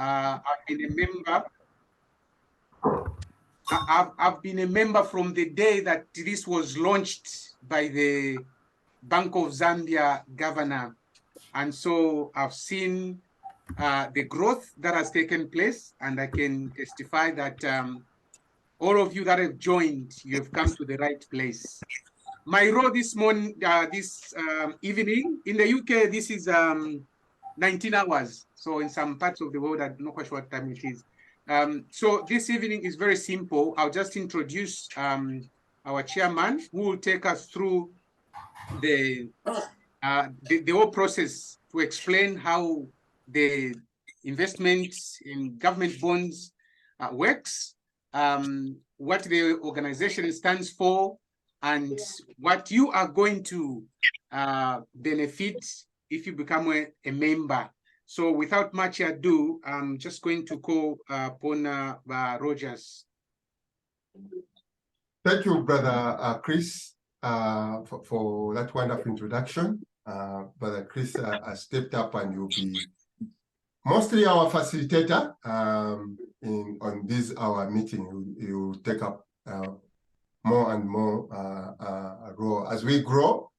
I've been a member. I've been a member from the day that this was launched by the Bank of Zambia governor. And so I've seen the growth that has taken place, and I can testify that all of you that have joined, you have come to the right place. My role this morning, this evening, in the UK, this is 19 hours. So in some parts of the world, I'm not quite sure what time it is. So this evening is very simple. I'll just introduce our chairman, who will take us through the whole process to explain how the investment in government bonds works, what the organization stands for, and what you are going to benefit if you become a member. So without much ado, I'm just going to call upon Rogers. Thank you, Brother Chris, for that wonderful introduction. Brother Chris has stepped up and will be mostly our facilitator on this our meeting. He will take up more and more role. As we grow,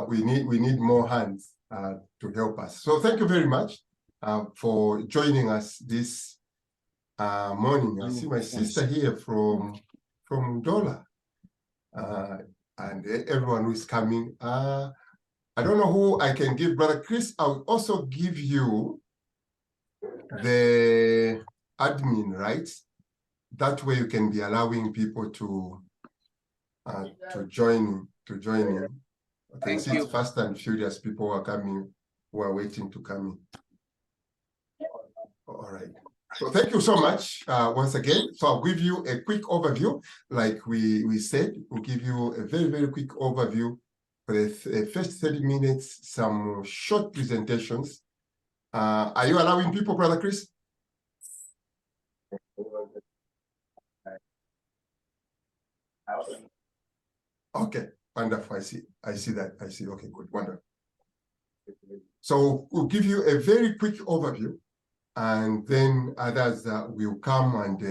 we need more hands to help us. So thank you very much for joining us this morning. I see my sister here from Dola, and everyone who is coming. I don't know who I can give. Brother Chris, I'll also give you the admin rights. That way you can be allowing people to join in. I can see it's fast and furious. People are coming, who are waiting to come in. All right. So thank you so much once again. So I'll give you a quick overview. Like we said, we'll give you a very, very quick overview for the first 30 minutes, some short presentations. Are you allowing people, Brother Chris? Okay, wonderful. I see that. Okay, good, wonderful. So we'll give you a very quick overview, and then others will come and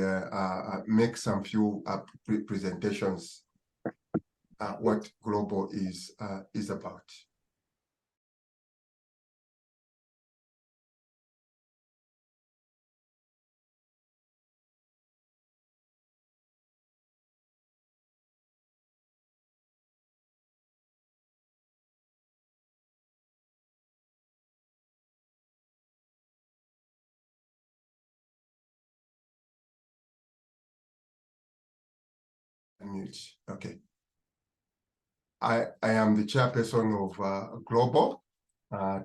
make some few presentations what Global is about. Unmute. Okay. I am the chairperson of Global.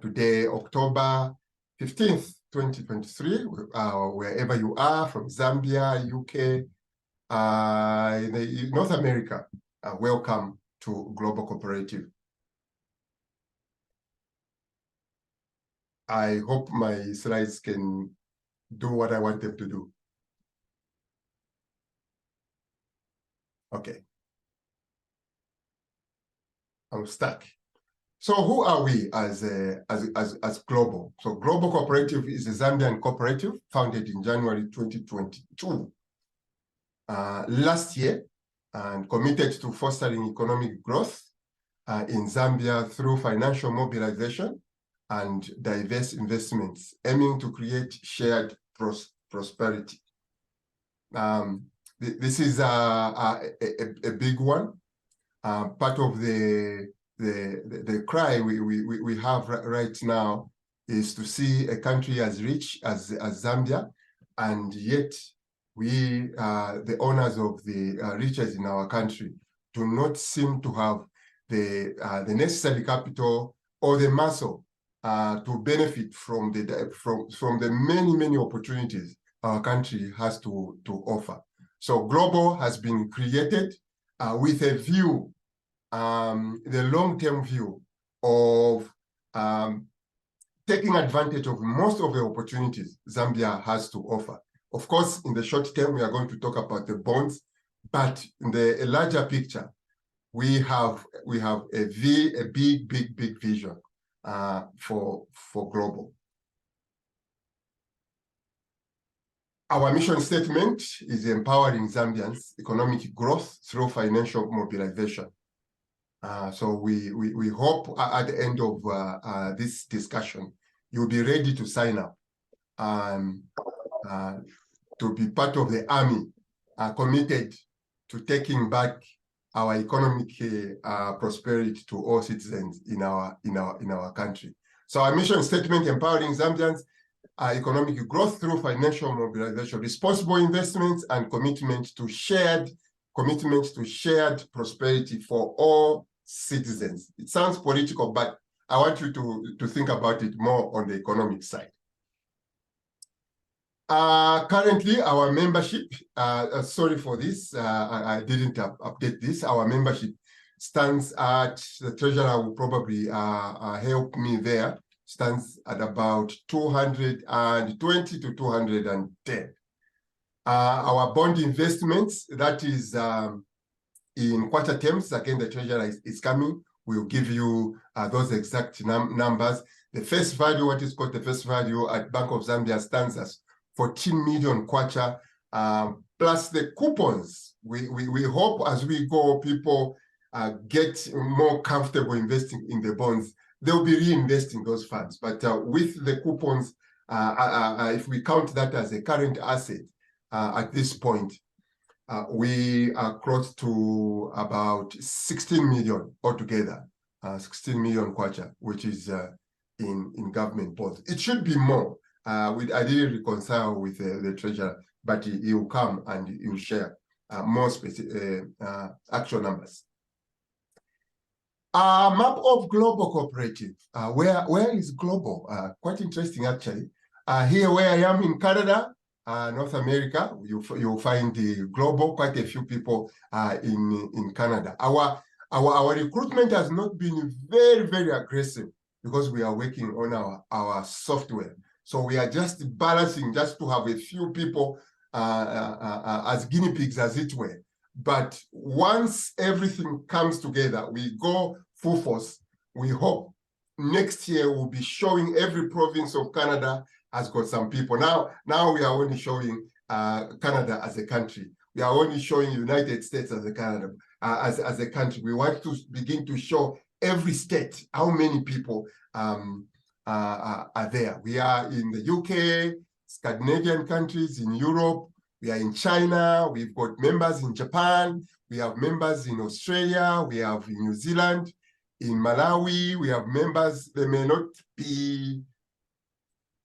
Today, October 15th, 2023, wherever you are, from Zambia, UK, North America, welcome to Global Cooperative. I hope my slides can do what I want them to do. Okay. I'm stuck. So who are we as Global? So Global Cooperative is a Zambian cooperative founded in January 2022 last year, and committed to fostering economic growth in Zambia through financial mobilization and diverse investments, aiming to create shared prosperity. This is a big one. Part of the cry we have right now is to see a country as rich as Zambia, and yet we, the owners of the riches in our country, do not seem to have the necessary capital or the muscle to benefit from the many opportunities our country has to offer. So Global has been created with a view, the long-term view of taking advantage of most of the opportunities Zambia has to offer. Of course, in the short term, we are going to talk about the bonds, but in the larger picture, we have a big vision for Global. Our mission statement is empowering Zambians' economic growth through financial mobilization. So we hope at the end of this discussion, you'll be ready to sign up to be part of the army, committed to taking back our economic prosperity to all citizens in our country. So our mission statement: empowering Zambians' economic growth through financial mobilization, responsible investments, and commitment to shared prosperity for all citizens. It sounds political, but I want you to think about it more on the economic side. Currently, our membership, sorry for this, I didn't update this. Our membership stands at, the treasurer will probably help me there, stands at about 220 to 210. Our bond investments, that is in quarter terms, again, the treasurer is coming. We'll give you those exact numbers. The face value, what is called the face value at Bank of Zambia, stands as 14 million kwacha, plus the coupons. We hope as we go, people get more comfortable investing in the bonds. They'll be reinvesting those funds. But with the coupons, if we count that as a current asset at this point, we are close to about 16 million altogether, 16 million kwacha, which is in government bonds. It should be more. I didn't reconcile with the treasurer, but he will come and he will share more specific actual numbers. Map of Globo Co-operative. Where is Globo? Quite interesting, actually. Here where I am in Canada, North America, you'll find the Globo, quite a few people in Canada. Our recruitment has not been very, very aggressive because we are working on our software. So we are just balancing just to have a few people as guinea pigs, as it were. But once everything comes together, we go full force. We hope next year we'll be showing every province of Canada has got some people. Now we are only showing Canada as a country. We are only showing United States as a Canada, as a country. We want to begin to show every state how many people are there. We are in the UK, Scandinavian countries, in Europe. We are in China. We've got members in Japan. We have members in Australia. We have in New Zealand. In Malawi, we have members. They may not be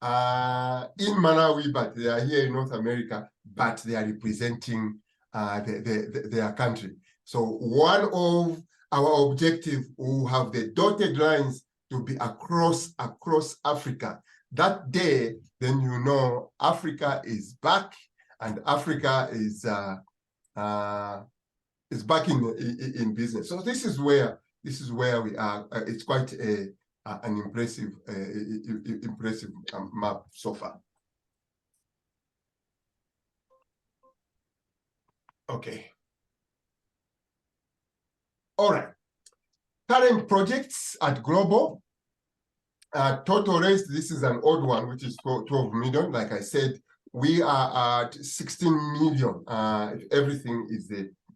in Malawi, but they are here in North America, but they are representing their country. So one of our objectives will have the dotted lines to be across Africa. That day, then you know Africa is back, and Africa is back in business. So this is where we are. It's quite an impressive map so far. Okay. All right. Current projects at Globo. Total raised, this is an odd one, which is 12 million. Like I said, we are at 16 million if everything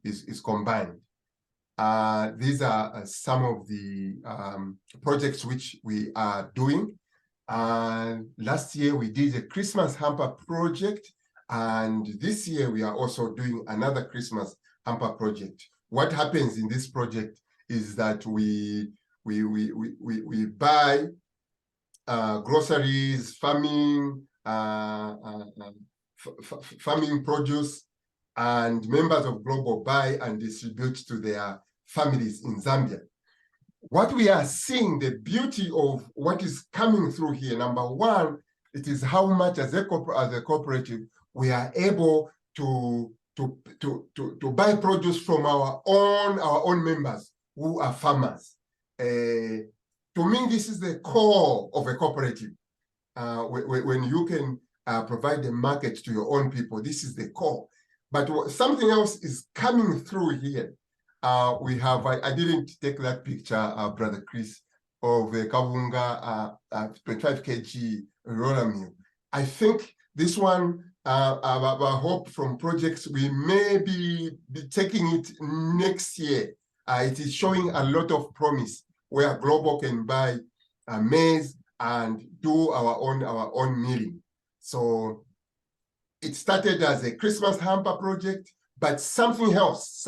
is combined. These are some of the projects which we are doing. Last year we did a Christmas hamper project, and this year we are also doing another Christmas hamper project. What happens in this project is that we buy groceries, farming produce, and members of Globo buy and distribute to their families in Zambia. What we are seeing, the beauty of what is coming through here, number one, it is how much as a cooperative we are able to buy produce from our own members who are farmers. To me, this is the core of a cooperative. When you can provide the market to your own people, this is the core. But something else is coming through here. We have, I didn't take that picture, Brother Chris, of the Kavunga 25 kg roller mill. I think This one, our hope from projects, we may be taking it next year. It is showing a lot of promise where Globo can buy maize and do our own milling. So it started as a Christmas hamper project, but something else,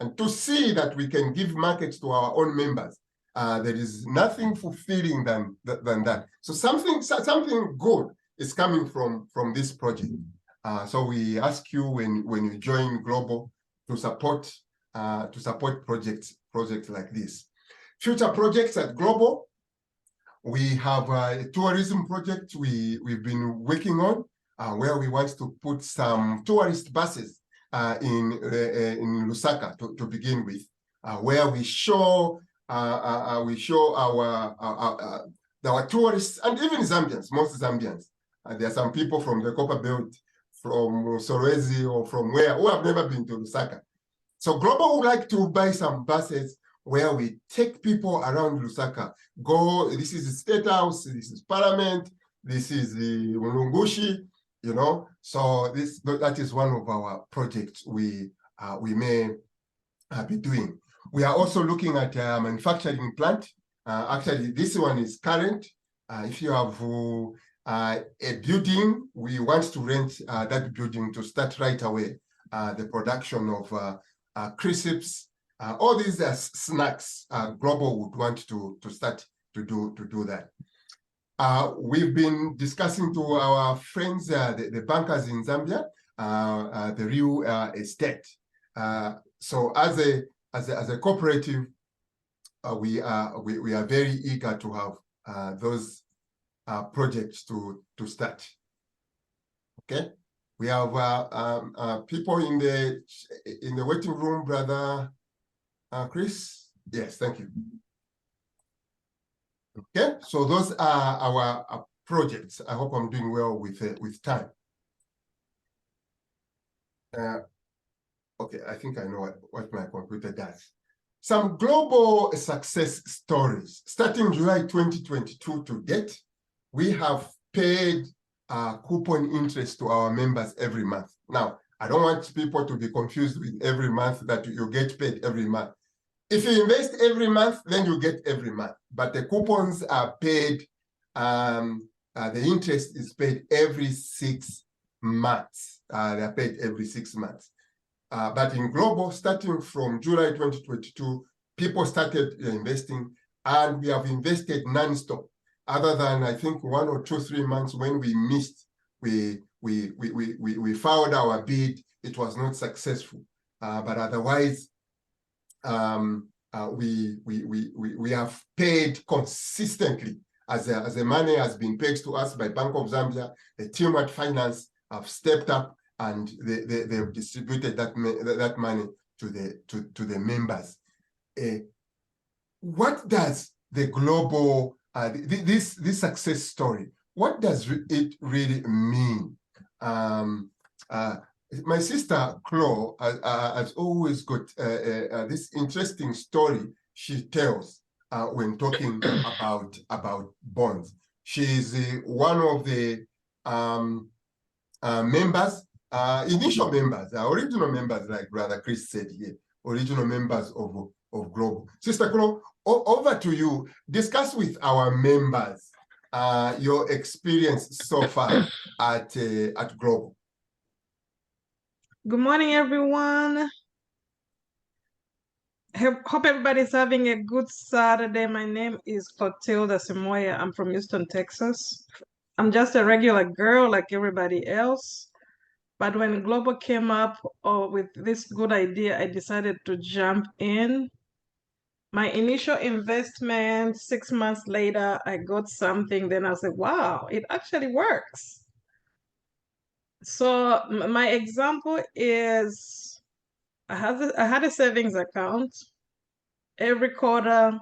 and to see that we can give markets to our own members. There is nothing fulfilling than that. So something good is coming from this project. So we ask you when you join Globo to support projects like this. Future projects at Globo, we have a tourism project we've been working on, where we want to put some tourist buses in Lusaka to begin with, where we show our tourists and even Zambians, most Zambians. There are some people from the Copper Belt, from Solwezi or from who have never been to Lusaka. So Globo would like to buy some buses where we take people around Lusaka. This is the State House, this is Parliament, this is the Mulungushi, you know. So that is one of our projects we may be doing. We are also looking at a manufacturing plant. Actually, this one is current. If you have a building, we want to rent that building to start right away the production of crisps. All these are snacks. Globo would want to start to do that. We've been discussing to our friends, the bankers in Zambia, the real estate. So as a cooperative, we are very eager to have those projects to start. Okay, we have people in the waiting room, brother Chris. Yes, thank you. Okay, so those are our projects. I hope I'm doing well with time. Okay, I think I know what my computer does. Some global success stories. Starting July 2022 to date, we have paid coupon interest to our members every month. Now, I don't want people to be confused with every month that you get paid every month. If you invest every month, then you get every month. But the coupons are paid, the interest is paid every 6 months. They are paid every 6 months. But in Globo, starting from July 2022, people started investing, and we have invested non-stop. Other than, I think, 1 or 2, 3 months when we missed, we filed our bid, it was not successful. But otherwise, we have paid consistently as the money has been paid to us by Bank of Zambia. The team at finance have stepped up and they've distributed that money to the members. What does the global this success story? What does it really mean? My sister Chloe has always got this interesting story she tells when talking about bonds. She is one of the members, initial members, original members, like Brother Chris said here, original members of Globo. Sister Chloe, over to you. Discuss with our members your experience so far at Globo. Good morning, everyone. Hope everybody's having a good Saturday. My name is Clotilda Simoya. I'm from Houston, Texas. I'm just a regular girl like everybody else. But when Globo came up with this good idea, I decided to jump in. My initial investment, 6 months later, I got something. Then I said, wow, it actually works. So my example is I had a savings account. Every quarter,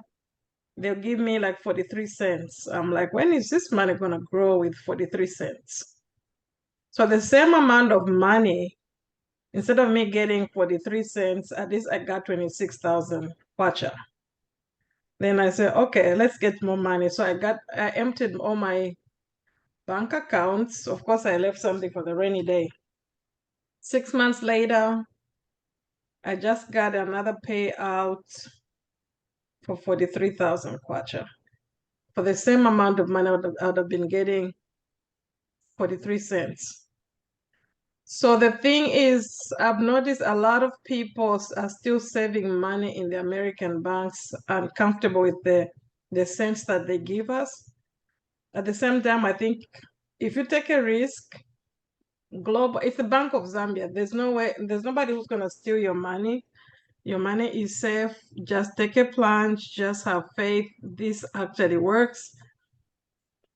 they'll give me like 43 cents. I'm like, when is this money going to grow with 43 cents? So the same amount of money, instead of me getting 43 cents, at least I got 26,000 kwacha. Then I said, okay, let's get more money. So I emptied all my bank accounts. Of course, I left something for the rainy day. 6 months later, I just got another payout for 43,000 kwacha. For the same amount of money, I would have been getting 43 cents. So the thing is, I've noticed a lot of people are still saving money in the American banks and comfortable with the cents that they give us. At the same time, I think if you take a risk, it's the Bank of Zambia. There's nobody who's gonna steal your money. Your money is safe. Just take a plunge, just have faith. This actually works.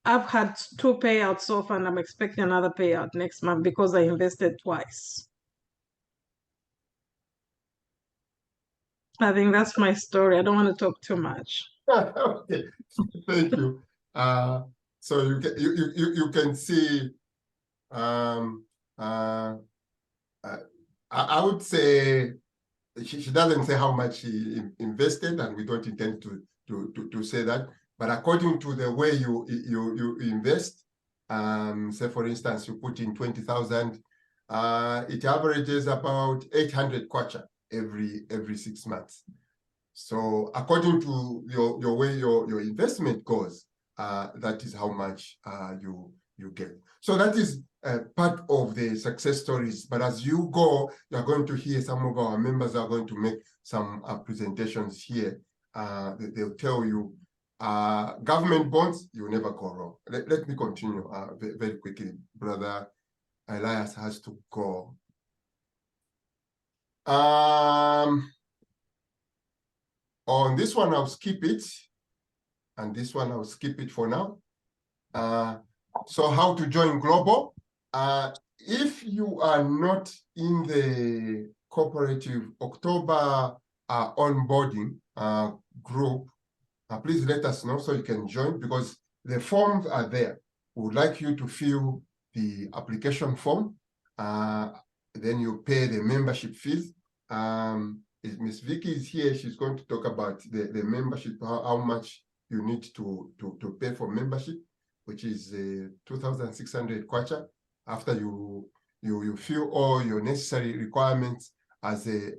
I've had 2 payouts so far, and I'm expecting another payout next month because I invested twice. I think that's my story. I don't want to talk too much. Okay, thank you. So you can see, I would say she doesn't say how much she invested, and we don't intend to say that. But according to the way you invest, say for instance you put in 20,000, it averages about 800 kwacha every 6 months. So according to your way your investment goes, that is how much you get. So that is part of the success stories. But as you go, you're going to hear some of our members are going to make some presentations here. They'll tell you government bonds, you never go wrong. Let me continue very quickly. Brother Elias has to go. On this one, I'll skip it. And this one, I'll skip it for now. So how to join Global? If you are not in the cooperative October onboarding group, please let us know so you can join, because the forms are there. We would like you to fill the application form. Then you pay the membership fees. Miss Vicky is here. She's going to talk about the membership, how much you need to pay for membership, which is 2,600 kwacha. After you fill all your necessary requirements as a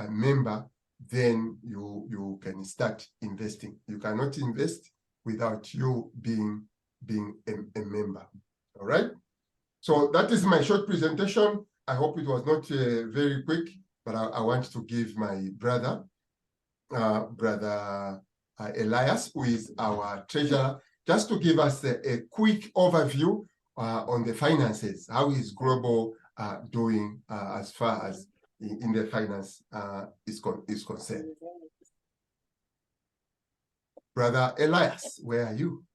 member, then you can start investing. You cannot invest without you being a member. All right. So that is my short presentation. I hope it was not very quick, but I want to give my brother, Elias, who is our treasurer, just to give us a quick overview on the finances. How is Global doing as far as in the finance is concerned? Brother Elias, where are you?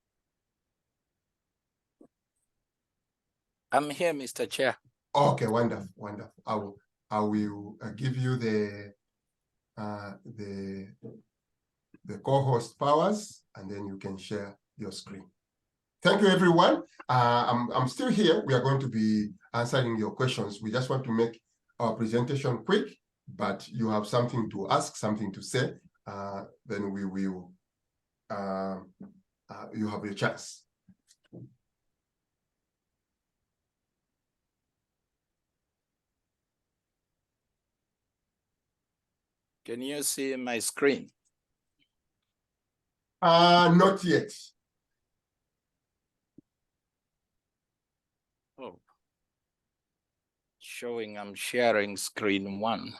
I'm here, Mr. Chair. Okay, wonderful, wonderful. I will give you the co-host powers, and then you can share your screen. Thank you, everyone. I'm still here. We are going to be answering your questions. We just want to make our presentation quick, but you have something to ask, something to say, then we will, you have your chance. Can you see my screen? Not yet. Oh, showing I'm sharing screen 1.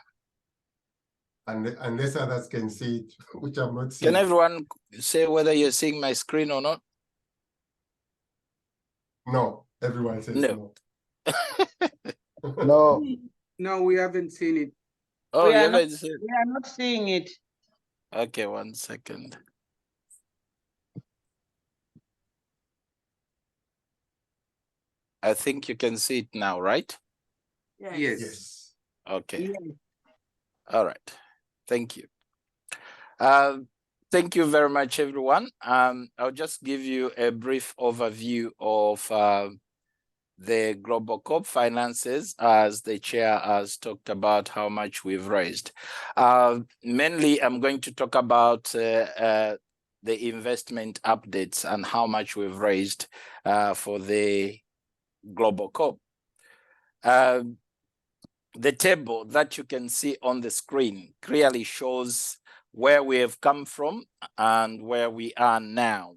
Unless others can see it, which I'm not seeing. Can everyone say whether you're seeing my screen or not? No, everyone says No. No. No, we haven't seen it. Oh, We you are not- haven't seen. We are not seeing it. Okay, 1 second. I think you can see it now, right? Yes. Yes. Okay. Yes. All right. Thank you. Thank you very much, everyone. I'll just give you a brief overview of the Global Co-op finances, as the chair has talked about how much we've raised. Mainly, I'm going to talk about the investment updates and how much we've raised for the Globo Co. The table that you can see on the screen clearly shows where we have come from and where we are now.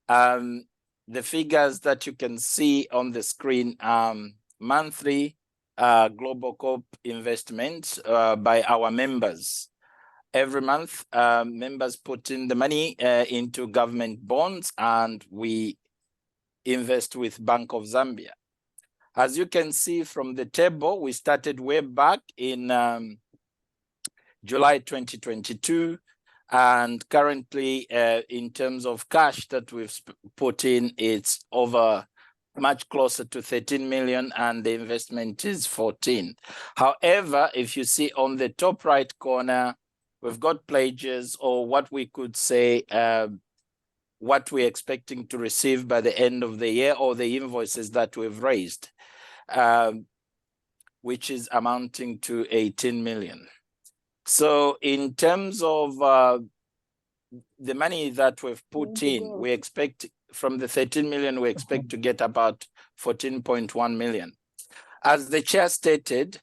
The figures that you can see on the screen are monthly Globo Co investments by our members. Every month, members put in the money into government bonds, and we invest with Bank of Zambia. As you can see from the table, we started way back in July 2022, and currently in terms of cash that we've put in, it's over much closer to 13 million, and the investment is 14. However, if you see on the top right corner, we've got pledges, or what we could say, what we're expecting to receive by the end of the year, or the invoices that we've raised, which is amounting to 18 million. So in terms of the money that we've put in, we expect from the 13 million, we expect to get about 14.1 million. As the chair stated,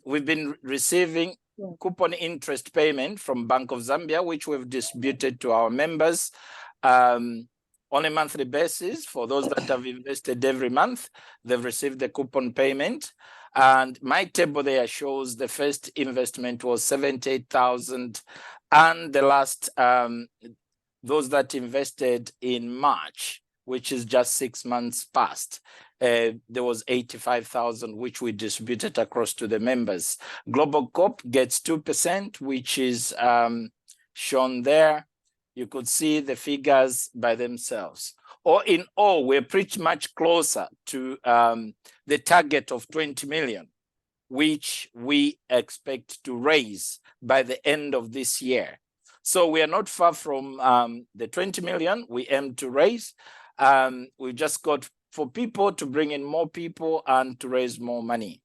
we've been receiving coupon interest payment from Bank of Zambia, which we've distributed to our members on a monthly basis. For those that have invested every month, they've received the coupon payment. And my table there shows the first investment was 78,000, and the last, those that invested in March, which is just 6 months past, there was 85,000, which we distributed across to the members. Globo Co gets 2%, which is shown there. You could see the figures by themselves. Or in all, we're pretty much closer to the target of 20 million, which we expect to raise by the end of this year. So we are not far from the 20 million we aim to raise. We just got for people to bring in more people and to raise more money.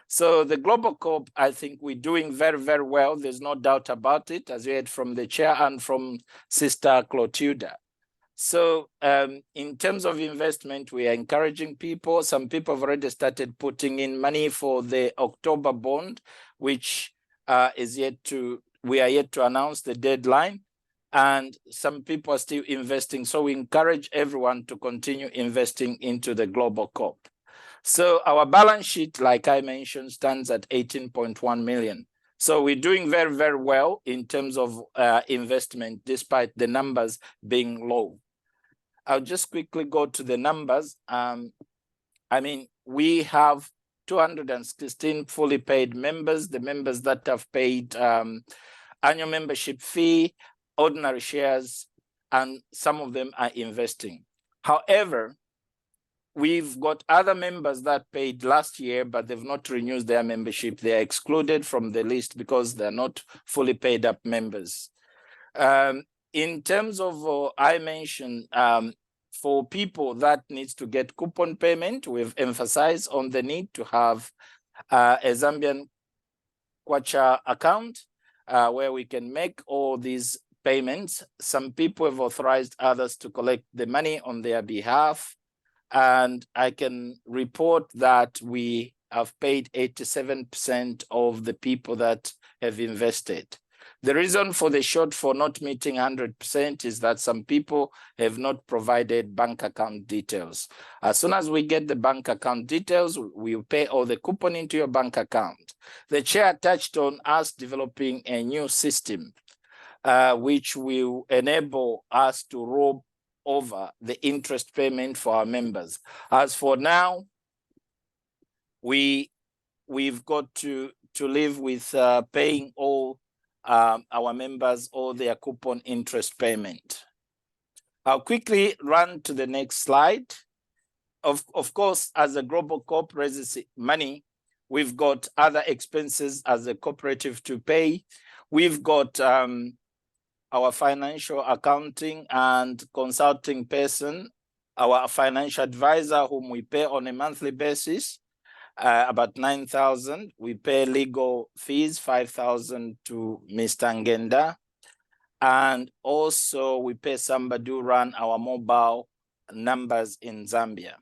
So the Globo Co, I think we're doing very, very well. There's no doubt about it, as you heard from the chair and from Sister Clotilda. So in terms of investment, we are encouraging people. Some people have already started putting in money for the October bond, which we are yet to announce the deadline. And some people are still investing. So we encourage everyone to continue investing into the Globo Co. So our balance sheet, like I mentioned, stands at 18.1 million. So we're doing very, very well in terms of investment, despite the numbers being low. I'll just quickly go to the numbers. I mean, we have 216 fully paid members, the members that have paid annual membership fee, ordinary shares, and some of them are investing. However, we've got other members that paid last year, but they've not renewed their membership. They are excluded from the list because they're not fully paid up members. In terms of, I mentioned, for people that needs to get coupon payment, we've emphasized on the need to have a Zambian Kwacha account where we can make all these payments. Some people have authorized others to collect the money on their behalf. And I can report that we have paid 87% of the people that have invested. The reason for the shortfall not meeting 100% is that some people have not provided bank account details. As soon as we get the bank account details, we'll pay all the coupon into your bank account. The chair touched on us developing a new system, which will enable us to roll over the interest payment for our members. As for now, we've got to live with paying all our members all their coupon interest payment. I'll quickly run to the next slide. Of course, as a Globo Co raises money, we've got other expenses as a cooperative to pay. We've got our financial accounting and consulting person, our financial advisor, whom we pay on a monthly basis, about 9,000. We pay legal fees, 5,000 to Mr. Ngenda. And also we pay somebody to run our mobile numbers in Zambia.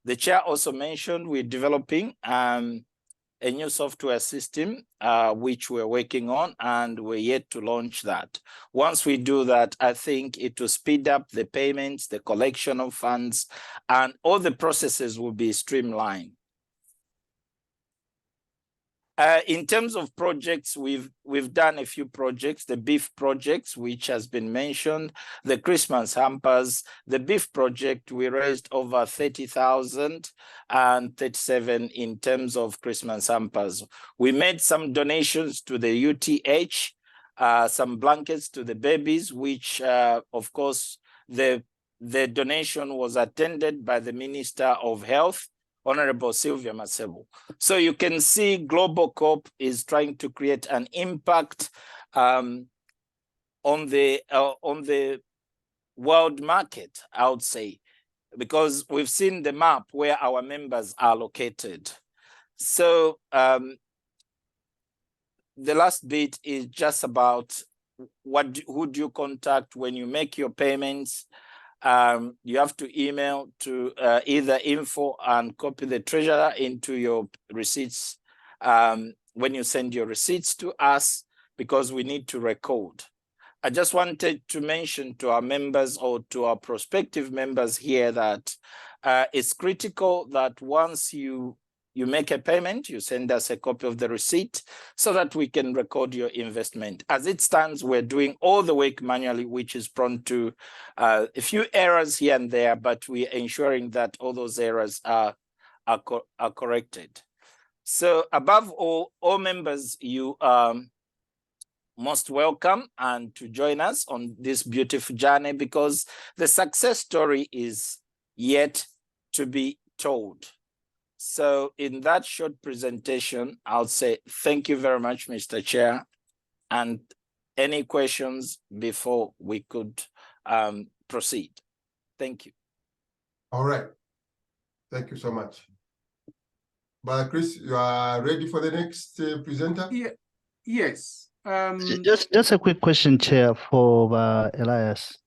The chair also mentioned we're developing a new software system, which we're working on, and we're yet to launch that. Once we do that, I think it will speed up the payments, the collection of funds, and all the processes will be streamlined. In terms of projects, we've done a few projects, the beef projects, which has been mentioned, the Christmas hampers, the beef project, we raised over 30,000 and 37 in terms of Christmas hampers. We made some donations to the UTH, some blankets to the babies, which of course, the donation was attended by the Minister of Health, Honorable Sylvia Masebo. So you can see Globo Co-op is trying to create an impact on the world market, I would say, because we've seen the map where our members are located. So the last bit is just about who do you contact when you make your payments. You have to email to either info and copy the treasurer into your receipts when you send your receipts to us, because we need to record. I just wanted to mention to our members or to our prospective members here that it's critical that once you make a payment, you send us a copy of the receipt so that we can record your investment. As it stands, we're doing all the work manually, which is prone to a few errors here and there, but we're ensuring that all those errors are corrected. So above all members, you are most welcome and to join us on this beautiful journey, because the success story is yet to be told. So in that short presentation, I'll say thank you very much, Mr. Chair. And any questions before we could proceed? Thank you. All right. Thank you so much. But Chris, you are ready for the next presenter? Yeah. Yes. Just a quick question, Chair, for Elias.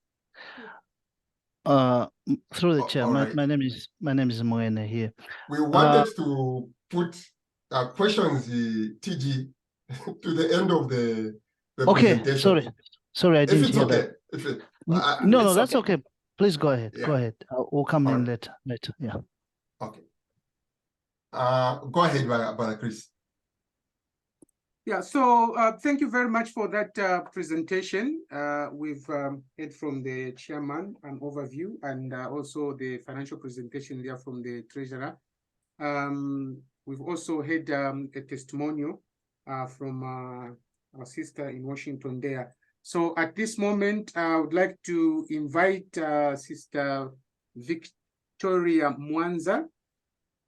Through the chair, right. my name is Moene here. We wanted to put questions, TG, to the end of the presentation. Sorry, I didn't hear okay. that. No, that's okay. Please go ahead. Yeah. Go ahead. We'll come in right. later. Yeah. Okay. Go ahead, Brother Chris. Yeah, so thank you very much for that presentation. We've heard from the chairman an overview, and also the financial presentation there from the treasurer. We've also heard a testimonial from our sister in Washington there. So at this moment, I would like to invite Sister Victoria Mwanza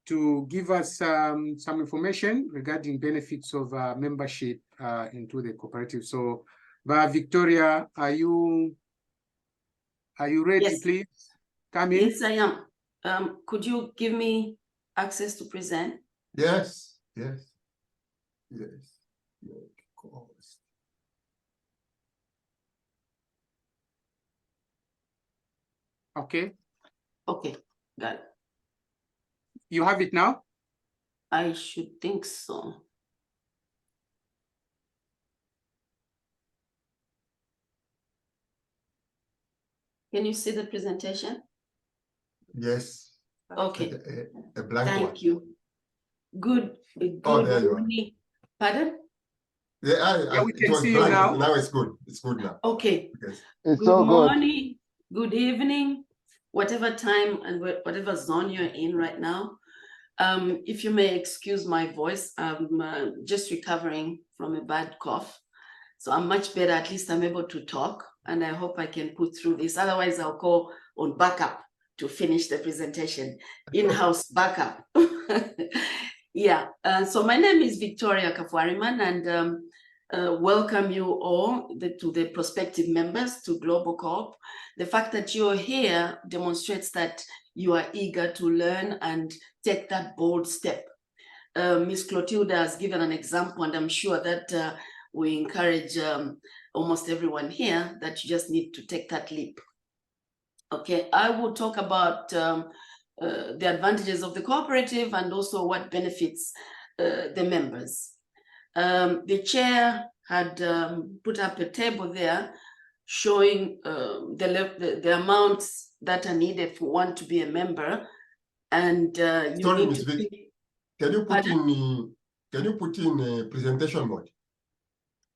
to give us some information regarding benefits of membership into the cooperative. So, Victoria, are you ready, Yes. please? Come in. Yes, I am. Could you give me access to present? Yes. Of course. Okay. Okay, got it. You have it now? I should think so. Can you see the presentation? Yes. Okay. A blank one. Thank you. Good there you are. morning. Pardon? Yeah, we it can was see you blank. now. Now it's good. It's good now. Okay. Yes. It's Good morning, good evening, whatever time and whatever zone you're in right now. If you may excuse my voice, I'm just recovering from a bad cough. So I'm much better, at least I'm able to talk, and I hope I can put through this. Otherwise, I'll call on backup to finish the presentation, in-house backup. Yeah, so my name is Victoria Kafwariman, and welcome you all to the prospective members to Globo Co-op. The fact that you're here demonstrates that you are eager to learn and take that bold step. Ms. Clotilda has given an example, and I'm sure that we encourage almost everyone here that you just need to take that leap. Okay, I will talk about the advantages of the cooperative and also what benefits the members. The chair had put up a table there showing the amounts that are needed for one to be a member, and you Sorry, need Ms. to Vic, pay. can you put in presentation mode?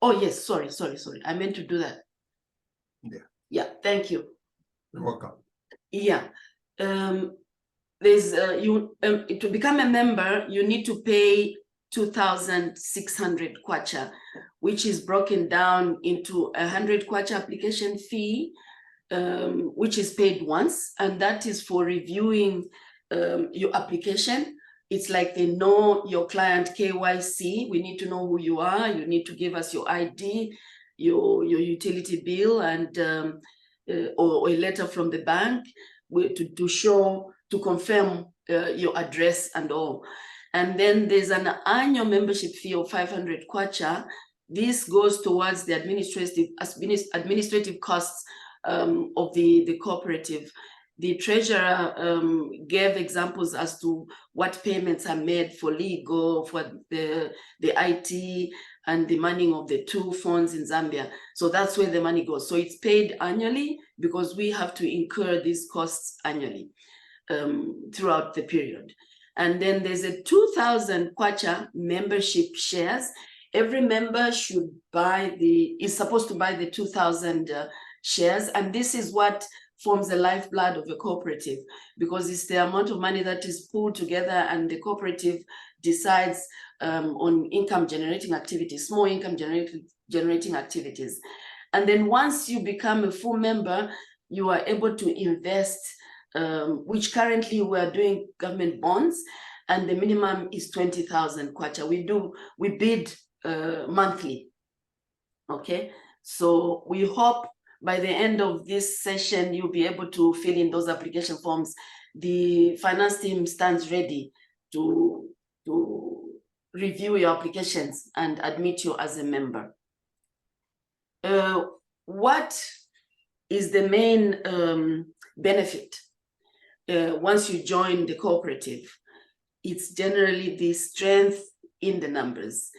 Oh yes, sorry. I meant to do that. Yeah, thank you. You're welcome. Yeah, there's to become a member, you need to pay 2,600 kwacha, which is broken down into 100 kwacha application fee, which is paid once, and that is for reviewing your application. It's like they know your client KYC. We need to know who you are. You need to give us your ID, your utility bill, and or a letter from the bank to confirm your address and all. And then there's an annual membership fee of 500 kwacha. This goes towards the administrative costs of the cooperative. The treasurer gave examples as to what payments are made for legal, for the IT, and the manning of the 2 phones in Zambia. So that's where the money goes. So it's paid annually because we have to incur these costs annually throughout the period. And then there's a 2,000 kwacha membership shares. Every member is supposed to buy the 2,000 shares. And this is what forms the lifeblood of a cooperative, because it's the amount of money that is pulled together and the cooperative decides on income generating activities, small income generating activities. And then once you become a full member, you are able to invest, which currently we're doing government bonds, and the minimum is 20,000 kwacha. We bid monthly. Okay, so we hope by the end of this session, you'll be able to fill in those application forms. The finance team stands ready to review your applications and admit you as a member. What is the main benefit once you join the cooperative? It's generally the strength in the numbers.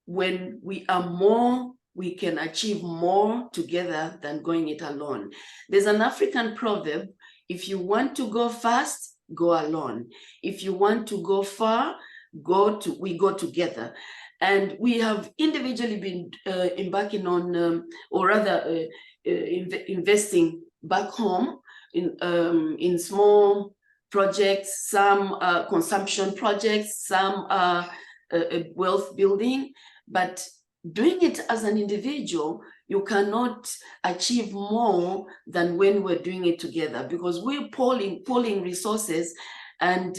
When we are more, we can achieve more together than going it alone. There's an African proverb: if you want to go fast, go alone. If you want to go far, we go together. And we have individually been embarking on, or rather investing back home in small projects, some consumption projects, some wealth building, but doing it as an individual, you cannot achieve more than when we're doing it together, because we're pooling resources, and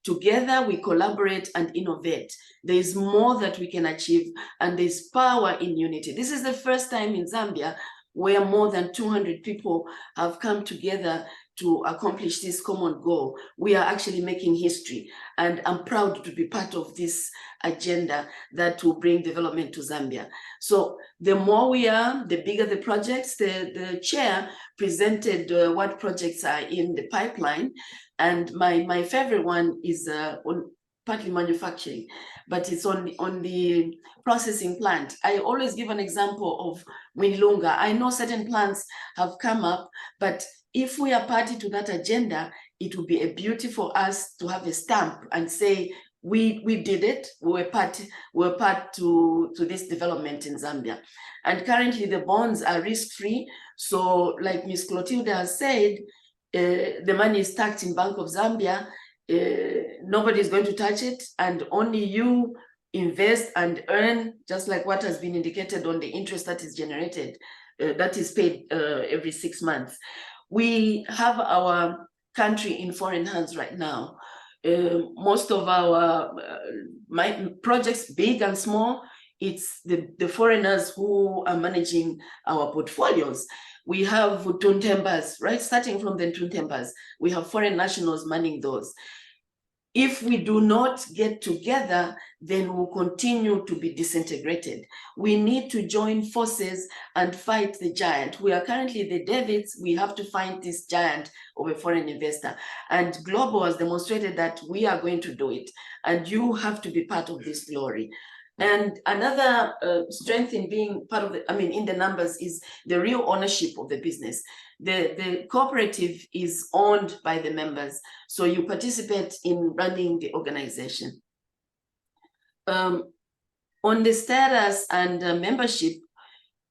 together we collaborate and innovate. There is more that we can achieve, and there's power in unity. This is the first time in Zambia where more than 200 people have come together to accomplish this common goal. We are actually making history, and I'm proud to be part of this agenda that will bring development to Zambia. So the more we are, the bigger the projects. The chair presented what projects are in the pipeline, and my favorite one is on partly manufacturing, but it's on the processing plant. I always give an example of Winlunga. I know certain plants have come up, but if we are party to that agenda, it would be a beauty for us to have a stamp and say, we did it, we're part to this development in Zambia. And currently the bonds are risk-free. So like Ms. Clotilde has said, the money is stacked in Bank of Zambia. Nobody is going to touch it, and only you invest and earn, just like what has been indicated on the interest that is generated, that is paid every 6 months. We have our country in foreign hands right now. Most of our projects, big and small, it's the foreigners who are managing our portfolios. We have Tuntembas, right? Starting from the Tuntembas, we have foreign nationals manning those. If we do not get together, then we'll continue to be disintegrated. We need to join forces and fight the giant. We are currently the Davids. We have to fight this giant of a foreign investor. And Global has demonstrated that we are going to do it. And you have to be part of this glory. And another strength in being part of the, in the numbers is the real ownership of the business. The cooperative is owned by the members, so you participate in running the organization. On the status and membership,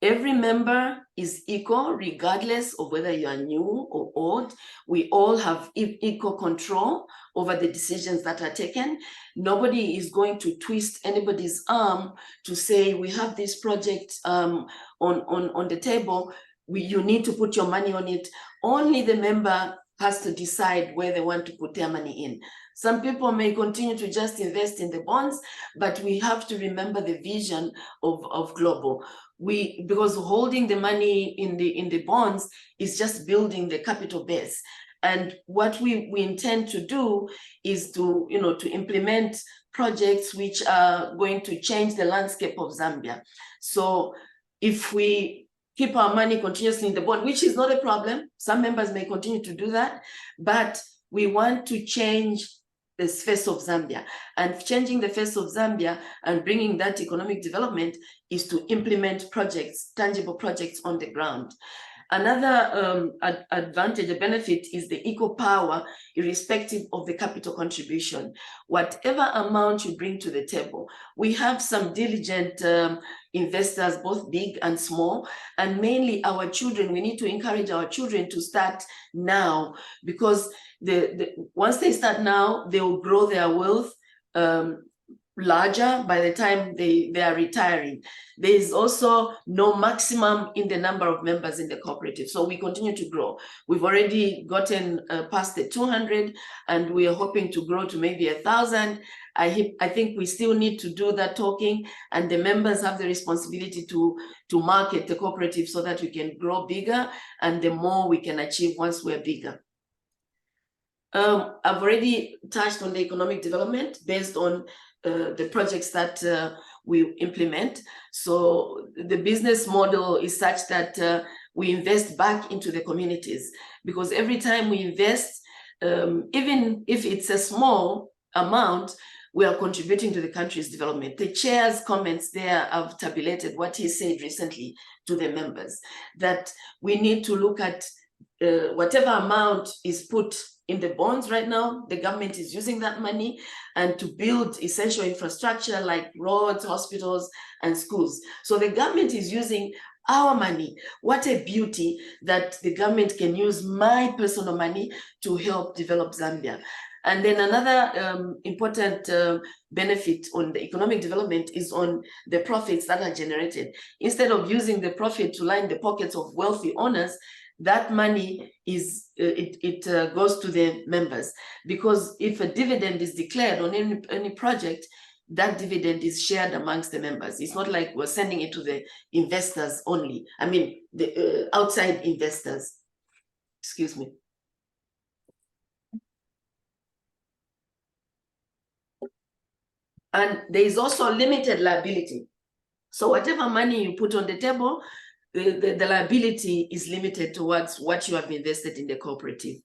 every member is equal regardless of whether you are new or old. We all have equal control over the decisions that are taken. Nobody is going to twist anybody's arm to say, we have this project on the table, you need to put your money on it. Only the member has to decide where they want to put their money in. Some people may continue to just invest in the bonds, but we have to remember the vision of Global. Because holding the money in the bonds is just building the capital base. And what we intend to do is to implement projects which are going to change the landscape of Zambia. So if we keep our money continuously in the bond, which is not a problem, some members may continue to do that, but we want to change the face of Zambia. And changing the face of Zambia and bringing that economic development is to implement projects, tangible projects on the ground. Another advantage, a benefit, is the equal power, irrespective of the capital contribution. Whatever amount you bring to the table, we have some diligent investors, both big and small, and mainly our children. We need to encourage our children to start now, because once they start now, they will grow their wealth larger by the time they are retiring. There is also no maximum in the number of members in the cooperative, so we continue to grow. We've already gotten past the 200, and we are hoping to grow to maybe 1,000. I think we still need to do that talking, and the members have the responsibility to market the cooperative so that we can grow bigger, and the more we can achieve once we're bigger. I've already touched on the economic development based on the projects that we implement. So the business model is such that we invest back into the communities, because every time we invest, even if it's a small amount, we are contributing to the country's development. The chair's comments there have tabulated what he said recently to the members, that we need to look at whatever amount is put in the bonds right now. The government is using that money and to build essential infrastructure like roads, hospitals, and schools. So the government is using our money. What a beauty that the government can use my personal money to help develop Zambia. And then another important benefit on the economic development is on the profits that are generated. Instead of using the profit to line the pockets of wealthy owners, that money is goes to the members, because if a dividend is declared on any project, that dividend is shared amongst the members. It's not like we're sending it to the investors only. I mean, the outside investors. Excuse me. And there is also limited liability. So whatever money you put on the table, the liability is limited towards what you have invested in the cooperative.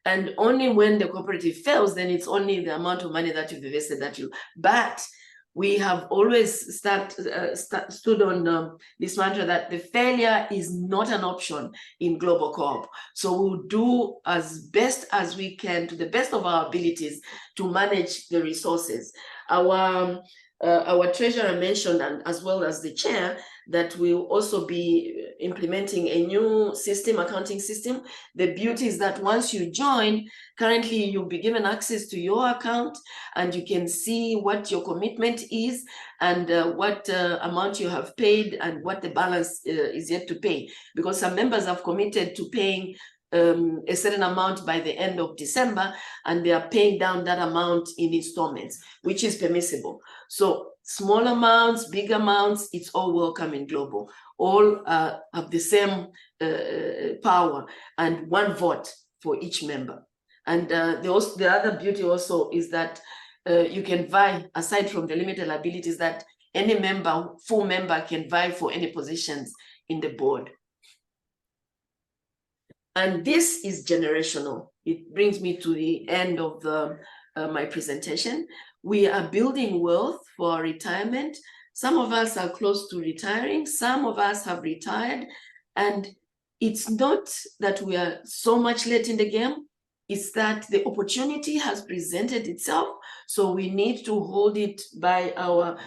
And only when the cooperative fails, then it's only the amount of money that you've invested that you, but we have always stood on this mantra that the failure is not an option in Global Co-op. So we'll do as best as we can, to the best of our abilities, to manage the resources. Our treasurer mentioned, and as well as the chair, that we'll also be implementing a new system, accounting system. The beauty is that once you join, currently you'll be given access to your account, and you can see what your commitment is, and what amount you have paid, and what the balance is yet to pay. Because some members have committed to paying a certain amount by the end of December, and they are paying down that amount in installments, which is permissible. So small amounts, big amounts, it's all welcome in Global. All have the same power and one vote for each member. And the other beauty also is that you can vie, aside from the limited liabilities, that any member, full member, can vie for any positions in the board. And this is generational. It brings me to the end of my presentation. We are building wealth for retirement. Some of us are close to retiring. Some of us have retired. And it's not that we are so much late in the game. It's that the opportunity has presented itself. So we need to hold it by our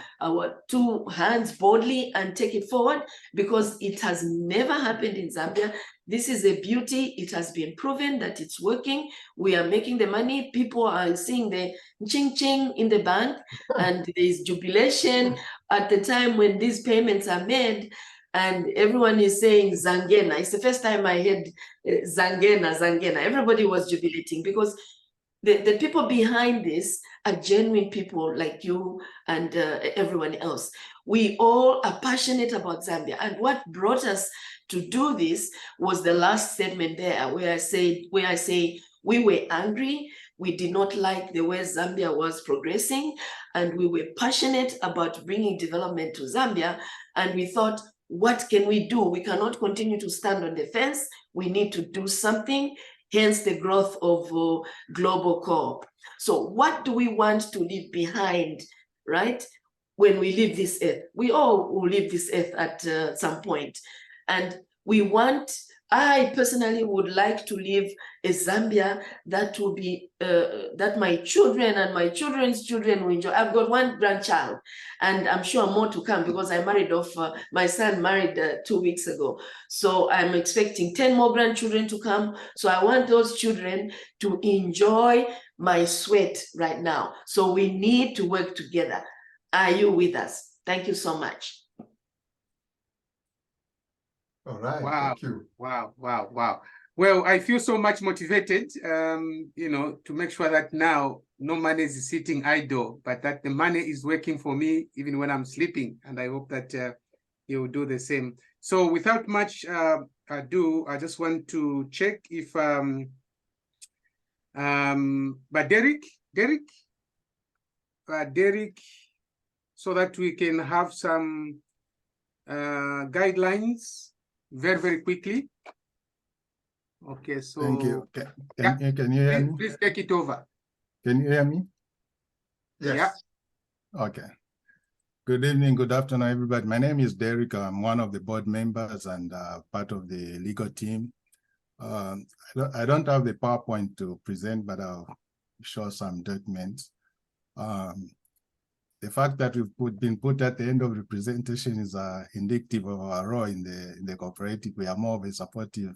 two hands boldly and take it forward, because it has never happened in Zambia. This is a beauty. It has been proven that it's working. We are making the money. People are seeing the ching ching in the bank, and there is jubilation at the time when these payments are made. And everyone is saying Zangena. It's the first time I heard Zangena. Everybody was jubilating, because the people behind this are genuine people like you and everyone else. We all are passionate about Zambia. And what brought us to do this was the last statement there, where I say we were angry. We did not like the way Zambia was progressing, and we were passionate about bringing development to Zambia. And we thought, what can we do? We cannot continue to stand on the fence. We need to do something, hence the growth of Globo Co-op. So what do we want to leave behind, right? When we leave this earth, we all will leave this earth at some point. And we want, I personally would like to leave a Zambia that will be, that my children and my children's children will enjoy. I've got one grandchild, and I'm sure more to come, because I married off, my son married 2 weeks ago. So I'm expecting 10 more grandchildren to come. So I want those children to enjoy my sweat right now. So we need to work together. Are you with us? Thank you so much. All right, Wow. thank you. Wow. Well, I feel so much motivated, to make sure that now no money is sitting idle, but that the money is working for me even when I'm sleeping. And I hope that you will do the same. So without much ado, I just want to check if, but Derek, so that we can have some guidelines very, very quickly. Okay, so thank you. Yeah. Can you hear me? please take it over. Can you hear me? Yes. Yeah. Okay. Good evening, good afternoon, everybody. My name is Derek. I'm one of the board members and part of the legal team. I don't have the PowerPoint to present, but I'll show some documents. The fact that we've been put at the end of the presentation is indicative of our role in the cooperative. We are more of a supportive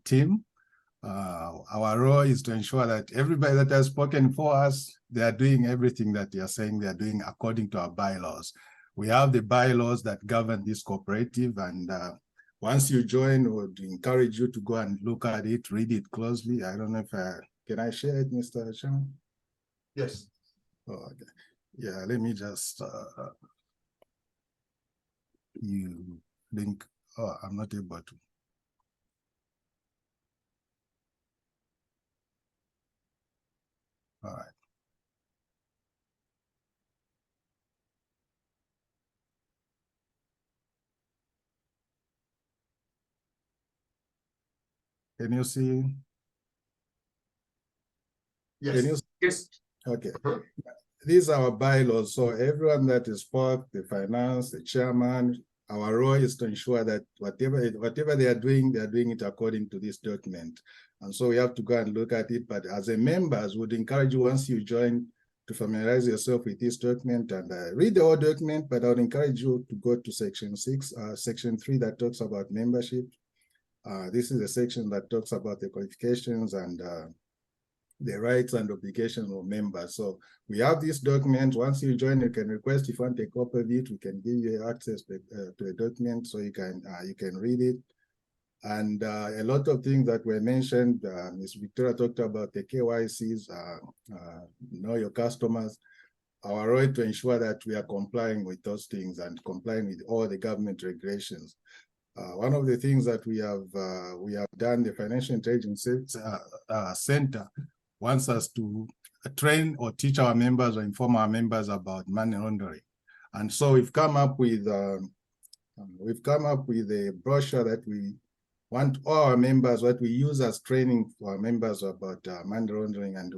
team. Our role is to ensure that everybody that has spoken for us, they are doing everything that they are saying they are doing according to our bylaws. We have the bylaws that govern this cooperative, and once you join, we would encourage you to go and look at it, read it closely. I don't know if can I share it, Mr. Chairman? Yes. Oh, okay. Yeah, let me just you link. Oh, I'm not able to. All right. Can you see? Yes. Can you? Yes. Okay. These are our bylaws. So everyone that is part, the finance, the chairman, our role is to ensure that whatever they are doing it according to this document. And so we have to go and look at it. But as a members, would encourage you once you join to familiarize yourself with this document and read the whole document. But I would encourage you to go to section 3 that talks about membership. This is a section that talks about the qualifications and the rights and obligations of members. So we have this document. Once you join, you can request if you want a copy of it. We can give you access to a document so you can read it. And a lot of things that were mentioned, Ms. Victoria talked about the KYCs, know your customers. Our role to ensure that we are complying with those things and complying with all the government regulations. One of the things that we have done, the Financial Intelligence Center wants us to train or teach our members or inform our members about money laundering. And so we've come up with a brochure that we want all our members, what we use as training for our members about money laundering, and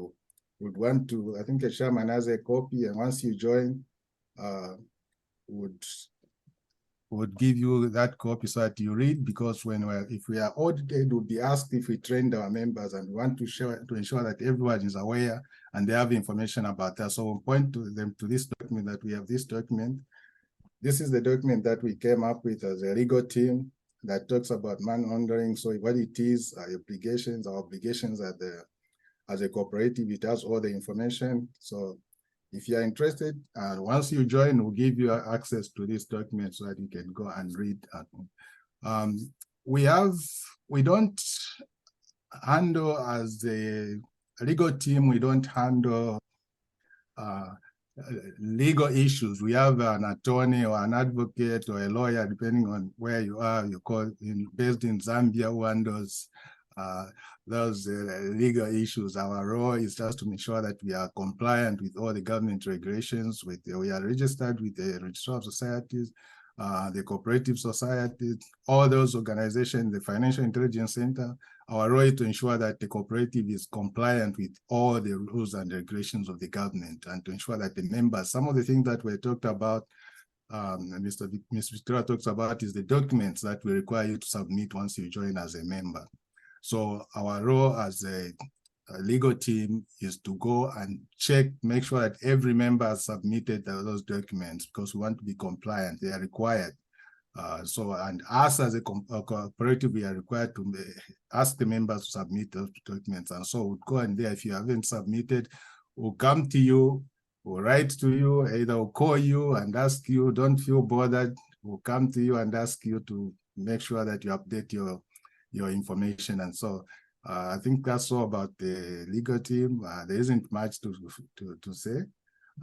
would want to, I think the chairman has a copy, and once you join, would give you that copy so that you read, because if we are audited, we'll be asked if we trained our members, and we want to ensure that everyone is aware and they have information about that. So we'll point to them to this document, that we have this document. This is the document that we came up with as a legal team that talks about money laundering. So what it is, our obligations as a cooperative, it has all the information. So if you are interested, once you join, we'll give you access to this document so that you can go and read. We don't handle, as a legal team, we don't handle legal issues. We have an attorney or an advocate or a lawyer, depending on where you are. Based in Zambia, who handles those legal issues. Our role is just to make sure that we are compliant with all the government regulations. We are registered with the Registrar of Societies, the Cooperative Societies, all those organizations, the Financial Intelligence Center. Our role is to ensure that the cooperative is compliant with all the rules and regulations of the government, and to ensure that the members, some of the things that were talked about, Ms. Victoria talks about, is the documents that we require you to submit once you join as a member. So our role as a legal team is to go and check, make sure that every member has submitted those documents, because we want to be compliant. They are required. And us as a cooperative, we are required to ask the members to submit those documents. And so we'll go in there. If you haven't submitted, we'll come to you, we'll write to you, either we'll call you and ask you. Don't feel bothered. We'll come to you and ask you to make sure that you update your information. And so I think that's all about the legal team. There isn't much to say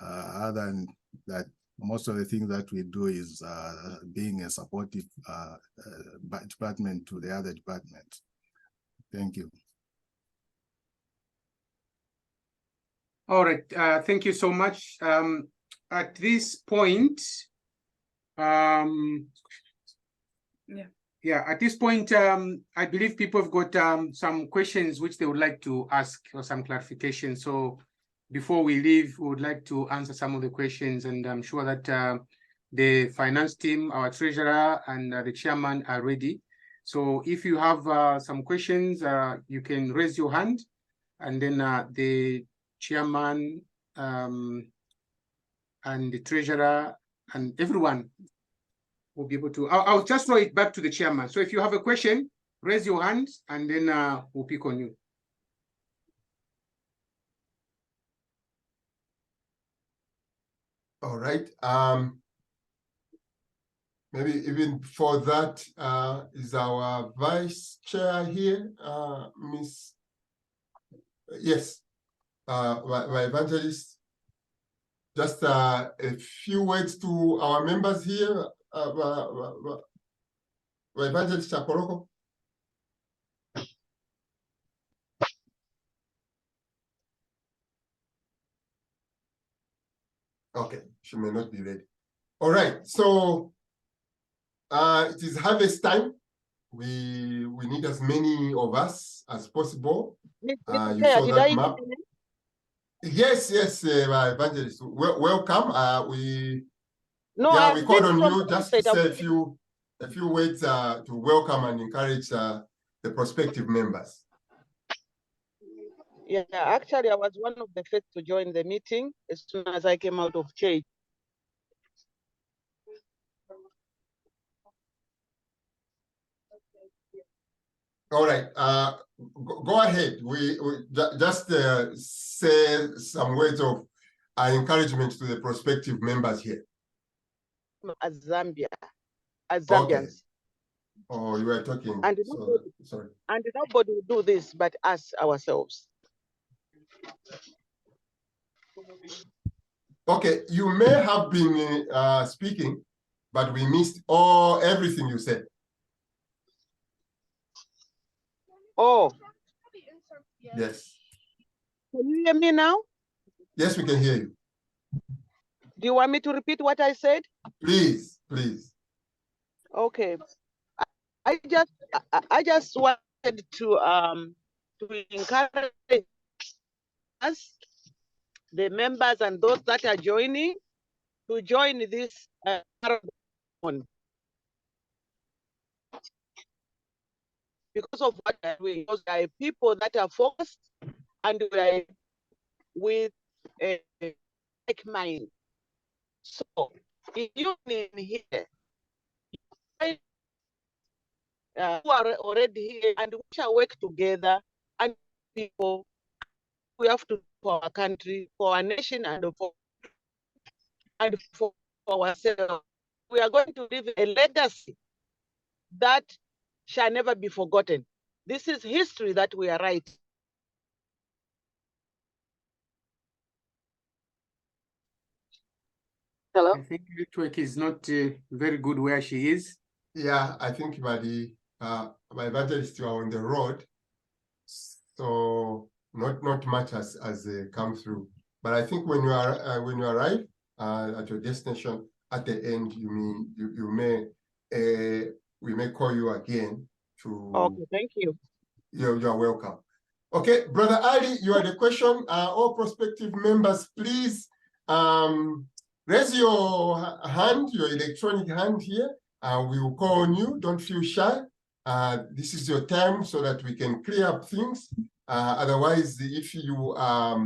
other than that. Most of the things that we do is being a supportive department to the other departments. Thank you. All right, thank you so much. At this point, at this point, I believe people have got some questions which they would like to ask, or some clarification. So before we leave, we would like to answer some of the questions, and I'm sure that the finance team, our treasurer, and the chairman are ready. So if you have some questions, you can raise your hand, and then the chairman and the treasurer and everyone will be able to. I'll just throw it back to the chairman. So if you have a question, raise your hand, and then we'll pick on you. All right. Maybe even for that, is our vice chair here, Miss? Yes, my evangelist. Just a few words to our members here. My evangelist Chaporoko. Okay, she may not be ready. All right, so it is harvest time. We need as many of us as possible. You saw that map. Yes, my evangelist. Welcome. We called on you just to say a few words to welcome and encourage the prospective members. Yeah, actually, I was one of the first to join the meeting as soon as I came out of church. All right, go ahead. We just say some words of encouragement to the prospective members here. As Zambians. Okay. Oh, you were talking. And sorry. And nobody will do this but us ourselves. Okay, you may have been speaking, but we missed everything you said. Oh, Yes. can you hear me now? Yes, we can hear you. Do you want me to repeat what I said? Please, please. Okay. I just wanted to encourage us, the members and those that are joining, to join this marathon. Because of what we're doing, because there are people that are focused and we are with a like mind. So if you in here, who are already here, and we shall work together, and people, we have to for our country, for our nation, and for ourselves. We are going to leave a legacy that shall never be forgotten. This is history that we are writing. Hello? I think network is not very good where she is. Yeah, I think my evangelists are on the road, so not much has come through. But I think when you arrive at your destination at the end, we may call you again to. Okay, thank you. You're welcome. Okay, Brother Ali, you are the question. All prospective members, please raise your hand, your electronic hand here. We will call on you. Don't feel shy. This is your time so that we can clear up things. Otherwise, if you are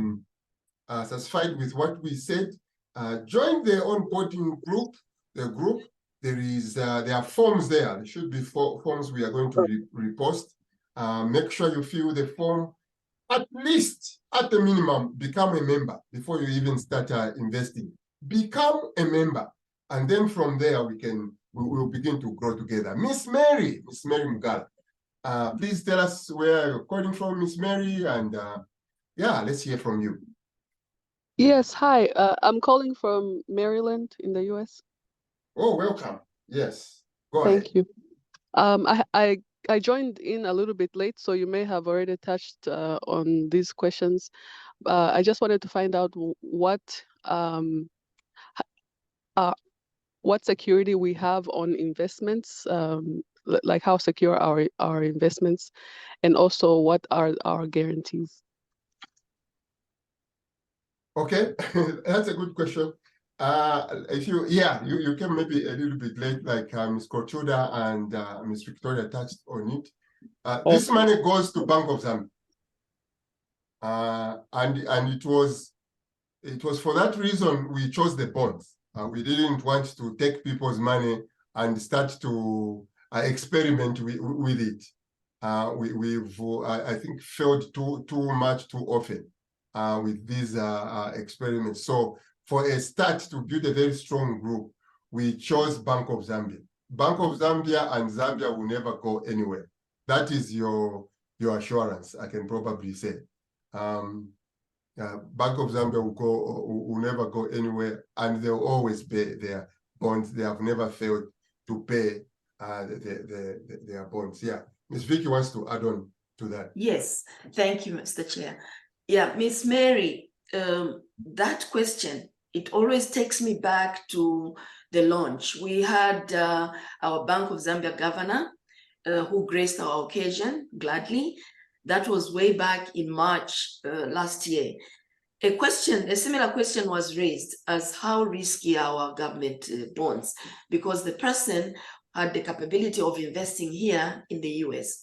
satisfied with what we said, join the onboarding group. The group, there are forms there. There should be forms we are going to repost. Make sure you fill the form. At least, at the minimum, become a member before you even start investing. Become a member, and then from there we will begin to grow together. Miss Mary Mugala, please tell us where you're calling from, Miss Mary, and yeah, let's hear from you. Yes, hi. I'm calling from Maryland in the US. Oh, welcome. Yes, go ahead. Thank you. I joined in a little bit late, so you may have already touched on these questions. I just wanted to find out what security we have on investments, like how secure our investments, and also what are our guarantees. Okay, that's a good question. You came maybe a little bit late, like Ms. Kochuda and Ms. Victoria touched on it. This money goes to Bank of Zambia, and it was for that reason we chose the bonds. We didn't want to take people's money and start to experiment with it. We've I think failed too much too often with these experiments. So for a start to build a very strong group, we chose Bank of Zambia. Bank of Zambia and Zambia will never go anywhere. That is your assurance, I can probably say. Bank of Zambia will never go anywhere, and they'll always pay their bonds. They have never failed to pay their bonds. Yeah, Ms. Vicky wants to add on to that. Yes, thank you, Mr. Chair. Yeah, Miss Mary, that question, it always takes me back to the launch. We had our Bank of Zambia governor who graced our occasion gladly. That was way back in March last year. A similar question was raised as how risky our government bonds, because the person had the capability of investing here in the US.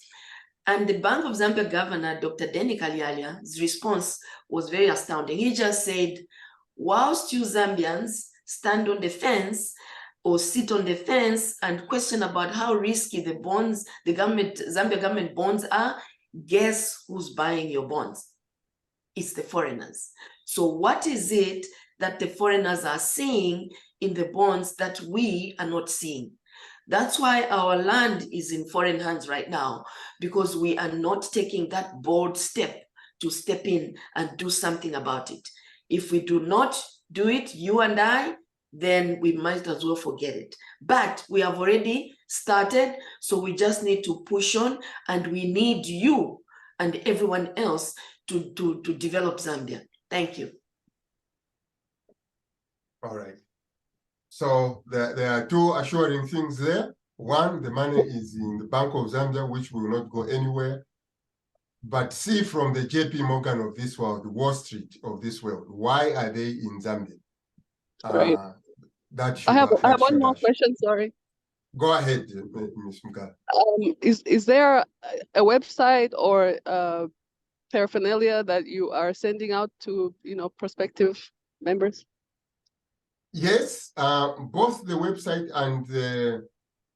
And the Bank of Zambia governor, Dr. Denny Kalyalia's response was very astounding. He just said, whilst you Zambians stand on the fence or sit on the fence and question about how risky the bonds, Zambia government bonds are, guess who's buying your bonds? It's the foreigners. So what is it that the foreigners are seeing in the bonds that we are not seeing? That's why our land is in foreign hands right now, because we are not taking that bold step to step in and do something about it. If we do not do it, you and I, then we might as well forget it. But we have already started, so we just need to push on, and we need you and everyone else to develop Zambia. Thank you. All right. So there are two assuring things there. One, the money is in the Bank of Zambia, which will not go anywhere. But see, from the JP Morgan of this world, the Wall Street of this world, why are they in Zambia? Right. That should I have that one should more assure. question, sorry. Go ahead, Ms. Mugala. Is there a website or paraphernalia that you are sending out to, prospective members? Yes, both the website and the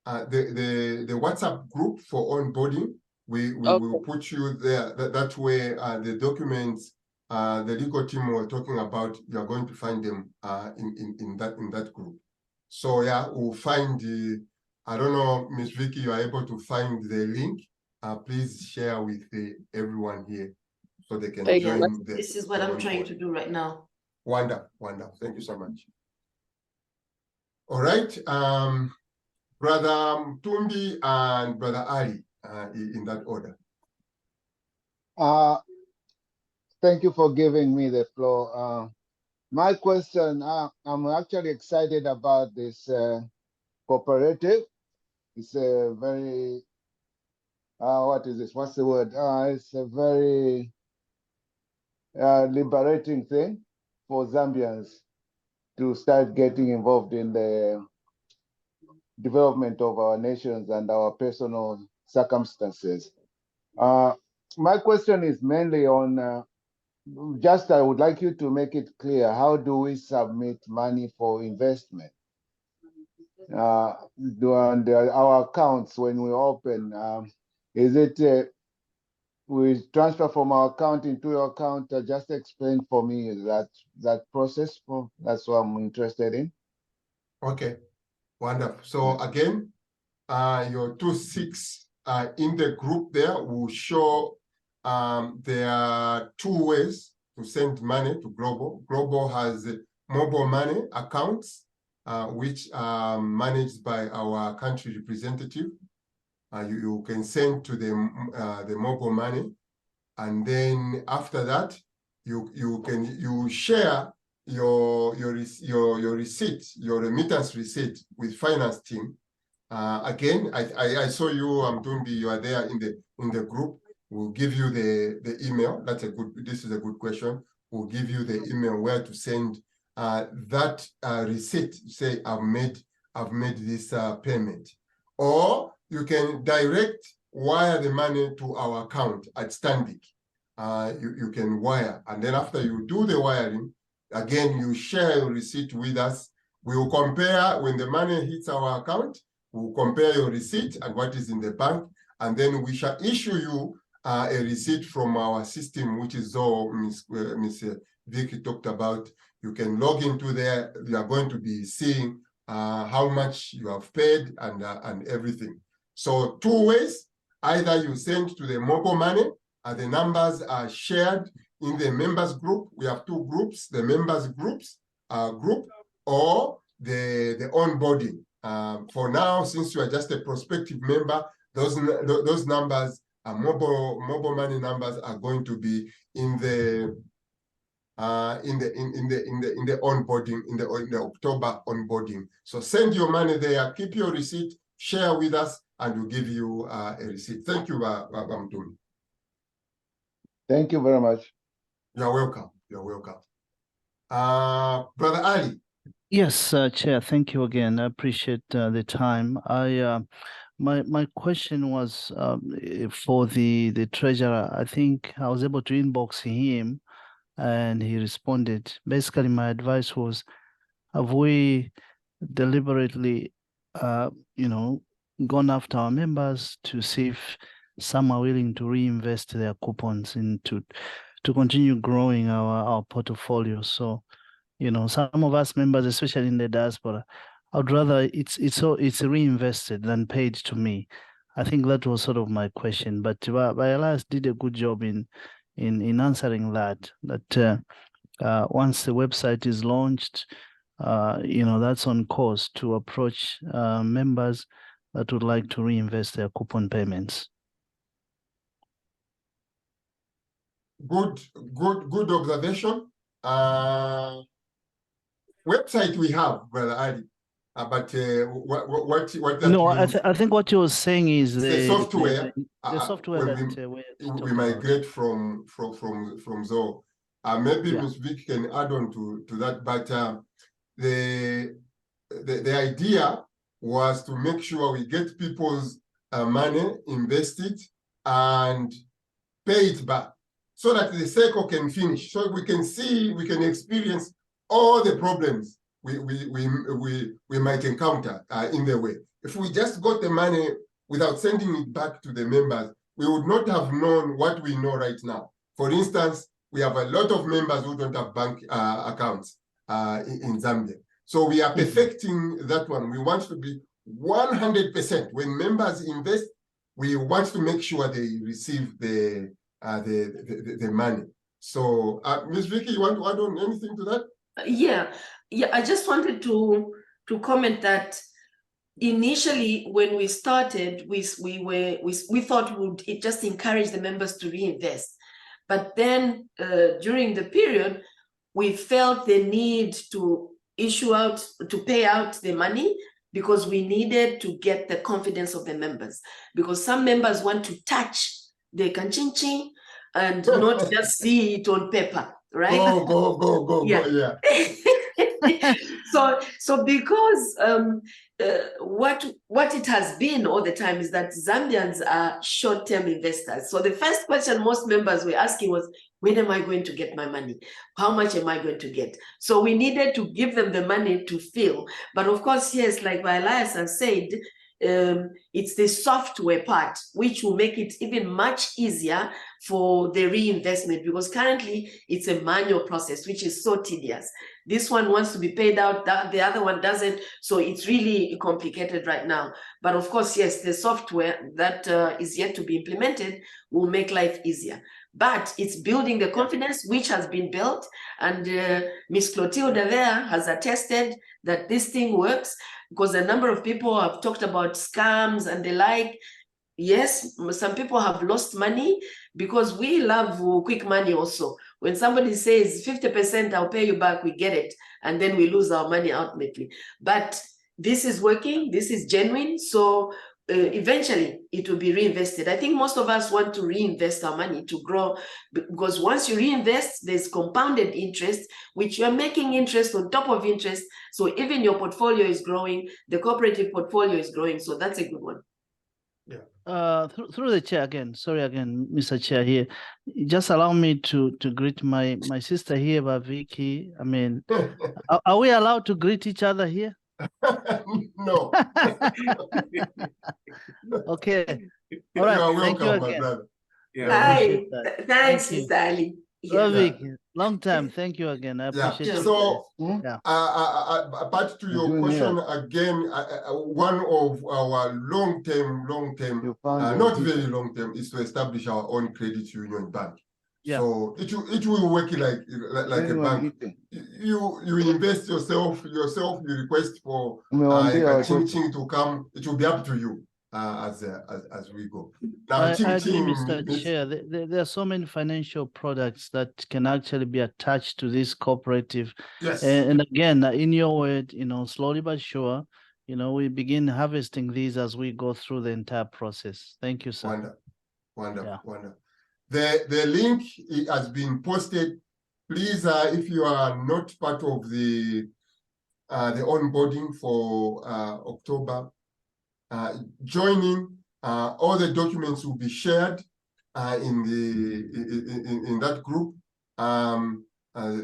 WhatsApp group for onboarding. We will put you there. That way, the documents the legal team were talking about, you are going to find them in that group. So yeah, we'll find the. I don't know, Ms. Vicky, you are able to find the link. Please share with everyone here so they can join. This is what I'm trying to do right now. Wonderful, wonderful. Thank you so much. All right, Brother Tumbi and Brother Ali, in that order. Thank you for giving me the floor. My question, I'm actually excited about this cooperative. It's a very, what is this? What's the word? It's a very liberating thing for Zambians to start getting involved in the development of our nations and our personal circumstances. My question is mainly on, I would like you to make it clear, how do we submit money for investment? And our accounts, when we open, is it we transfer from our account into your account? Just explain for me that process. That's what I'm interested in. Okay, wonderful. So again, your 2-6 in the group there will show there are 2 ways to send money to Global. Global has mobile money accounts, which are managed by our country representative. You can send to them the mobile money, and then after that, you share your receipt, your remittance receipt with finance team. Again, I saw you, Tumbi, you are there in the group. We'll give you the email. This is a good question. We'll give you the email where to send that receipt. Say, I've made this payment. Or you can direct wire the money to our account at Stanbic. You can wire. And then after you do the wiring, again, you share your receipt with us. We will compare when the money hits our account. We'll compare your receipt and what is in the bank, and then we shall issue you a receipt from our system, which is all Ms. Vicky talked about. You can log into there. You are going to be seeing how much you have paid and everything. So 2 ways: either you send to the mobile money, and the numbers are shared in the members group. We have 2 groups: the members group, or the onboarding. For now, since you are just a prospective member, those numbers, mobile money numbers, are going to be in the onboarding, in the October onboarding. So send your money there, keep your receipt, share with us, and we'll give you a receipt. Thank you, Bamtuli. Thank you very much. You're welcome. You're welcome. Brother Ali. Yes, Chair, thank you again. I appreciate the time. My question was for the treasurer. I think I was able to inbox him and he responded. Basically, my advice was, have we deliberately, gone after our members to see if some are willing to reinvest their coupons to continue growing our portfolio? So, some of us members, especially in the diaspora, I'd rather it's reinvested than paid to me. I think that was sort of my question. But Bayalas did a good job in answering that. That once the website is launched, that's on course to approach members that would like to reinvest their coupon payments. good observation. Website we have, Brother Ali, but what that No, means, I think what you were saying is the software. the software when that we migrate from Zoho. Maybe Yeah. Ms. Vic can add on to that, but the idea was to make sure we get people's money invested and pay it back, so that the cycle can finish, so we can see, we can experience all the problems we might encounter in the way. If we just got the money without sending it back to the members, we would not have known what we know right now. For instance, we have a lot of members who don't have bank accounts in Zambia. So we are perfecting that one. We want to be 100%. When members invest, we want to make sure they receive the money. So, Ms. Vicky, you want to add on anything to that? Yeah, I just wanted to comment that initially when we started, we thought it just encourage the members to reinvest, but then during the period, we felt the need to pay out the money, because we needed to get the confidence of the members, because some members want to touch the kanchinchi and not just see it on paper, right? Go, yeah. So because what it has been all the time is that Zambians are short-term investors. So the first question most members were asking was, when am I going to get my money? How much am I going to get? So we needed to give them the money to feel. But of course, yes, like Elias has said, it's the software part which will make it even much easier for the reinvestment, because currently it's a manual process which is so tedious. This one wants to be paid out, the other one doesn't, so it's really complicated right now. But of course, yes, the software that is yet to be implemented will make life easier. But it's building the confidence which has been built, and Ms. Clotilda there has attested that this thing works, because a number of people have talked about scams and the like. Yes, some people have lost money, because we love quick money also. When somebody says 50%, I'll pay you back, we get it, and then we lose our money ultimately. But this is working, this is genuine, so eventually it will be reinvested. I think most of us want to reinvest our money to grow, because once you reinvest, there's compounded interest, which you're making interest on top of interest. So even your portfolio is growing, the cooperative portfolio is growing. So that's a good one. Through the chair again, sorry again, Mr. Chair here. Just allow me to greet my sister here, Vicky. I mean, are we allowed to greet each other here? No. Okay. All right. You are Thank you welcome, my again. brother. Yeah. Hi, thanks, Thank you. Mr. Ali. Well, Vicky, long time. Thank you again. I appreciate it. So, yeah. back to your question again, one of our long-term, not very long-term, is to establish our own credit union bank. Yeah. So it will work like a bank. You invest yourself, you request for ching to come. It will be up to you as we go. Now, I agree, Mr. Chair. There are so many financial products that can actually be attached to this cooperative. Yes. And again, in your word, slowly but sure, we begin harvesting these as we go through the entire process. Thank you, sir. Wonderful. The link has been posted. Please, if you are not part of the onboarding for October, joining. All the documents will be shared in that group.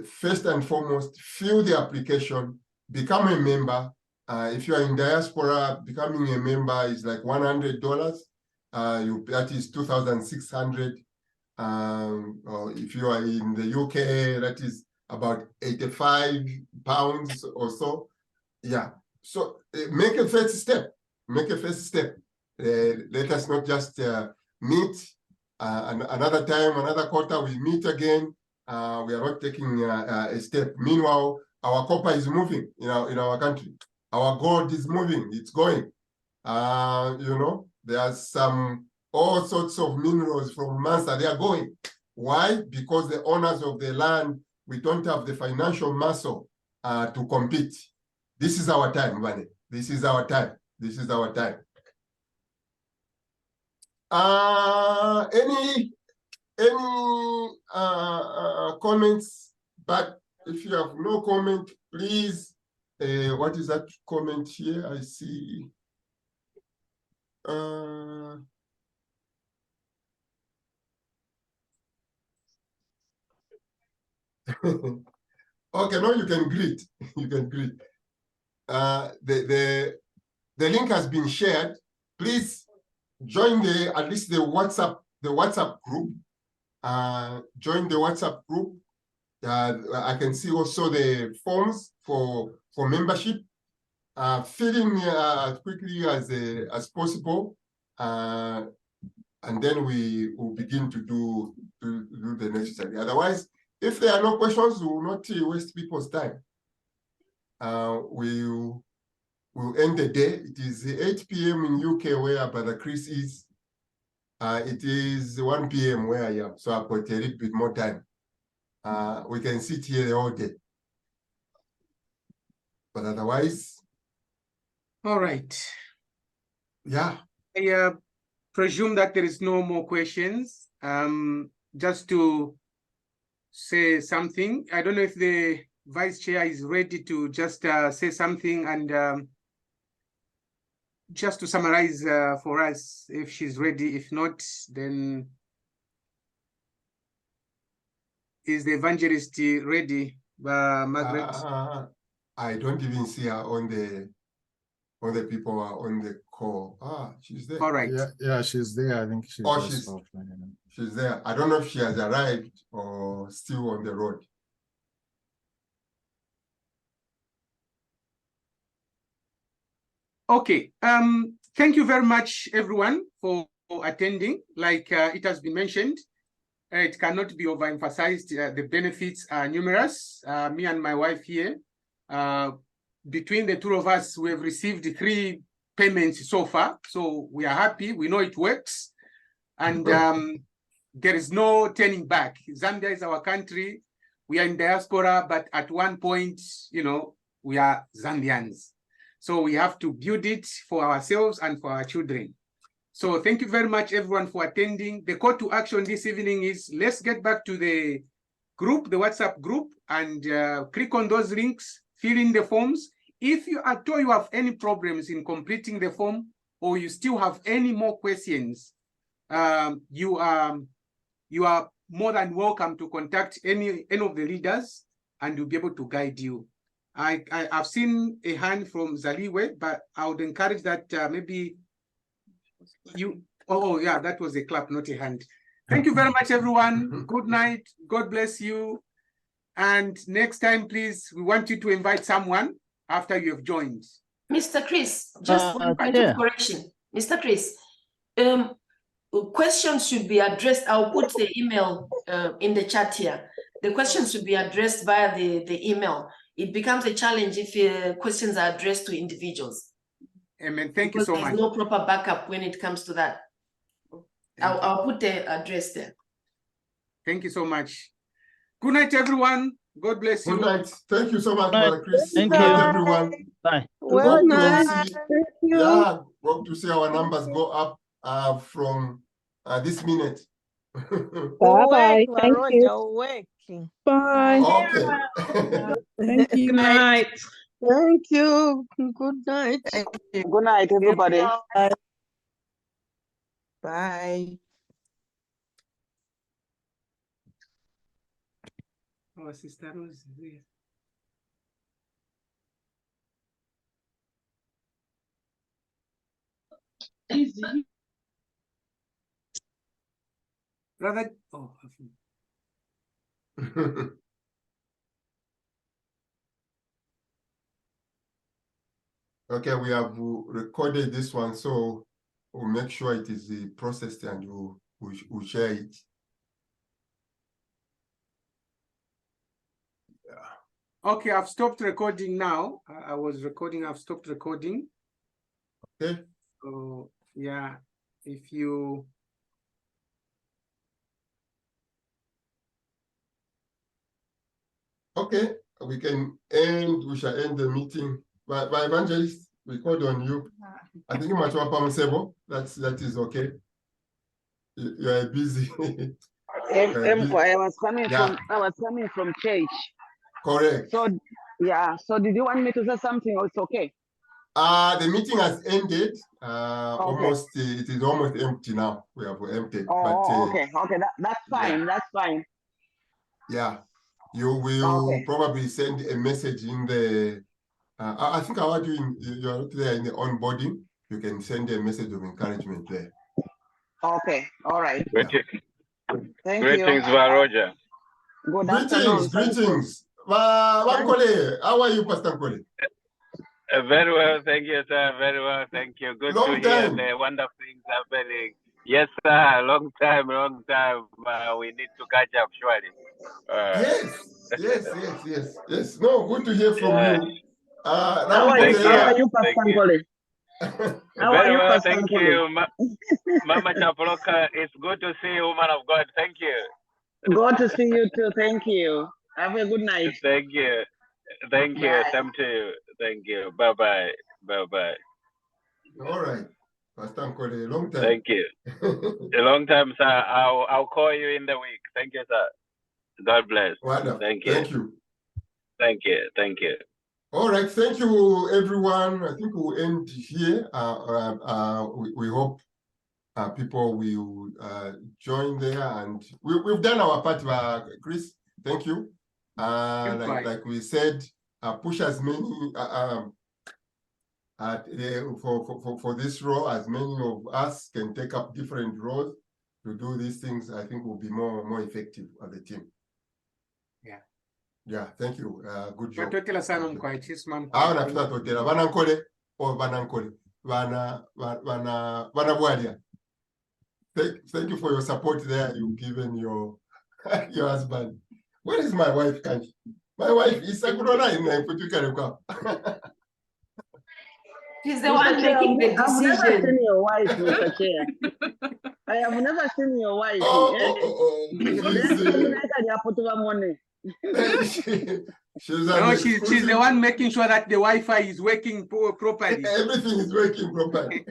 First and foremost, fill the application, become a member. If you are in diaspora, becoming a member is like $100. That is 2,600. Or if you are in the UK, that is about 85 pounds or so. Yeah. So make a first step. Let us not just meet another time, another quarter, we meet again. We are not taking a step. Meanwhile, our copper is moving in our country. Our gold is moving, it's going. There are all sorts of minerals from Mansa, they are going. Why? Because the owners of the land, we don't have the financial muscle to compete. This is our time, Vane. This is our time. This is our time. Any comments? But if you have no comment, please. What is that comment here? I see. Okay, no, you can greet. You can greet. The link has been shared. Please join at least the WhatsApp group. Join the WhatsApp group. I can see also the forms for membership. Fill in as quickly as possible, and then we will begin to do the necessary. Otherwise, if there are no questions, we will not waste people's time. We'll end the day. It is 8 p.m. in UK where Brother Chris is. It is 1 p.m. where I am, so I've got a little bit more time. We can sit here all day. But otherwise... All right. Yeah. I presume that there is no more questions. Just to say something, I don't know if the Vice Chair is ready to just say something and just to summarize for us, if she's ready. If not, then is the evangelist ready, Margaret? I don't even see her on the people who are on the call. She's there. All right. Yeah, she's there. I think she's she's there. I don't know if she has arrived or still on the road. Okay. Thank you very much, everyone, for attending. Like it has been mentioned, it cannot be overemphasized. The benefits are numerous. Me and my wife here, between the two of us, we have received 3 payments so far. So we are happy. We know it works. And there is no turning back. Zambia is our country. We are in diaspora, but at one point, you know, we are Zambians. So we have to build it for ourselves and for our children. So thank you very much, everyone, for attending. The call to action this evening is let's get back to the group, the WhatsApp group, and click on those links, fill in the forms. If you at all you have any problems in completing the form, or you still have any more questions, you are more than welcome to contact any of the leaders, and we'll be able to guide you. I've seen a hand from Zaliwe, but I would encourage that maybe you. Oh yeah, that was a clap, not a hand. Thank you very much, everyone. Good night. God bless you. And next time, please, we want you to invite someone after you have joined. Mr. Chris, just one point of correction. Mr. Chris, questions should be addressed. I'll put the email in the chat here. The questions should be addressed via the email. It becomes a challenge if questions are addressed to individuals. Amen. Thank you so much. There's no proper backup when it comes to that. I'll put the address there. Thank you so much. Good night, everyone. God bless you. Good night. Thank you so much, Brother Chris. Thank Good you. night, everyone. Bye. Well, Good night. Thank you. Yeah, hope to see our numbers go up from this minute. Bye-bye. Thank you. Bye. Okay. Thank you. Good night. Thank you. Good night. Good night, everybody. Bye. Our sister Rose is here. Easy. Brother, oh. Okay, we have recorded this one, so we'll make sure it is processed and we'll share it. Okay, I've stopped recording now. I was recording, I've stopped recording. Okay. So, yeah, if you Okay, we shall end the meeting. By Evangelist, we called on you. I think that is okay. You are busy. I was coming Yeah. from church. Correct. So yeah, so did you want me to say something or it's okay? The meeting has ended. Almost it is almost empty now. We have emptied. Okay, that's fine. Yeah. That's fine. Yeah. You will probably send a message in the I think you are not there in the onboarding. You can send a message of encouragement there. Okay, all right. Yeah. Thank Greetings, you. Roger. Good afternoon. Greetings. Nkole, how are you, Pastor Nkole? Very well, thank you, sir. Very well, thank you. Good Long to hear time. the wonderful things happening. Yes, sir. Long time. We need to catch up, surely. Yes. No, good to hear from you. How are you, Pastor Nkole? How are Very you, well, Pastor thank Nkole? you. Mama Chapoloka, it's good to see you, woman of God. Thank you. Good to see you too. Thank you. Have a good night. Thank you. Thank you. Bye. Same to you. Thank you. Bye-bye. Bye-bye. All right. Pastor Nkole, long time. Thank you. A long time, sir. I'll call you in the week. Thank you, sir. God bless. Wonderful. Thank you. Thank you. Thank you. Thank you. All right. Thank you, everyone. I think we'll end here. We hope people will join there, and we've done our part, Chris. Thank you. Like we said, push as many for this role as many of us can take up different roles to do these things. I think will be more effective as a team. Yeah, thanhank you. Good job. Watotela sana mkwaichisi mam. Nafika totela bana Nkole or bana Nkole bana Bwalia. Thank you for your support there. You've given your husband. Where is my wife, Kanji? My wife is Sakurona in Putukaruka. She's the one making the I've never decision. seen your wife, Mr. Chair. I have never seen your wife. She's the one making sure that the Wi-Fi is working properly. Everything is working properly.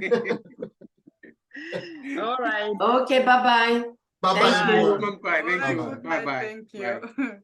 All right. Okay, bye-bye. Bye-bye. Thank you. Thank you. Bye-bye. Thank you.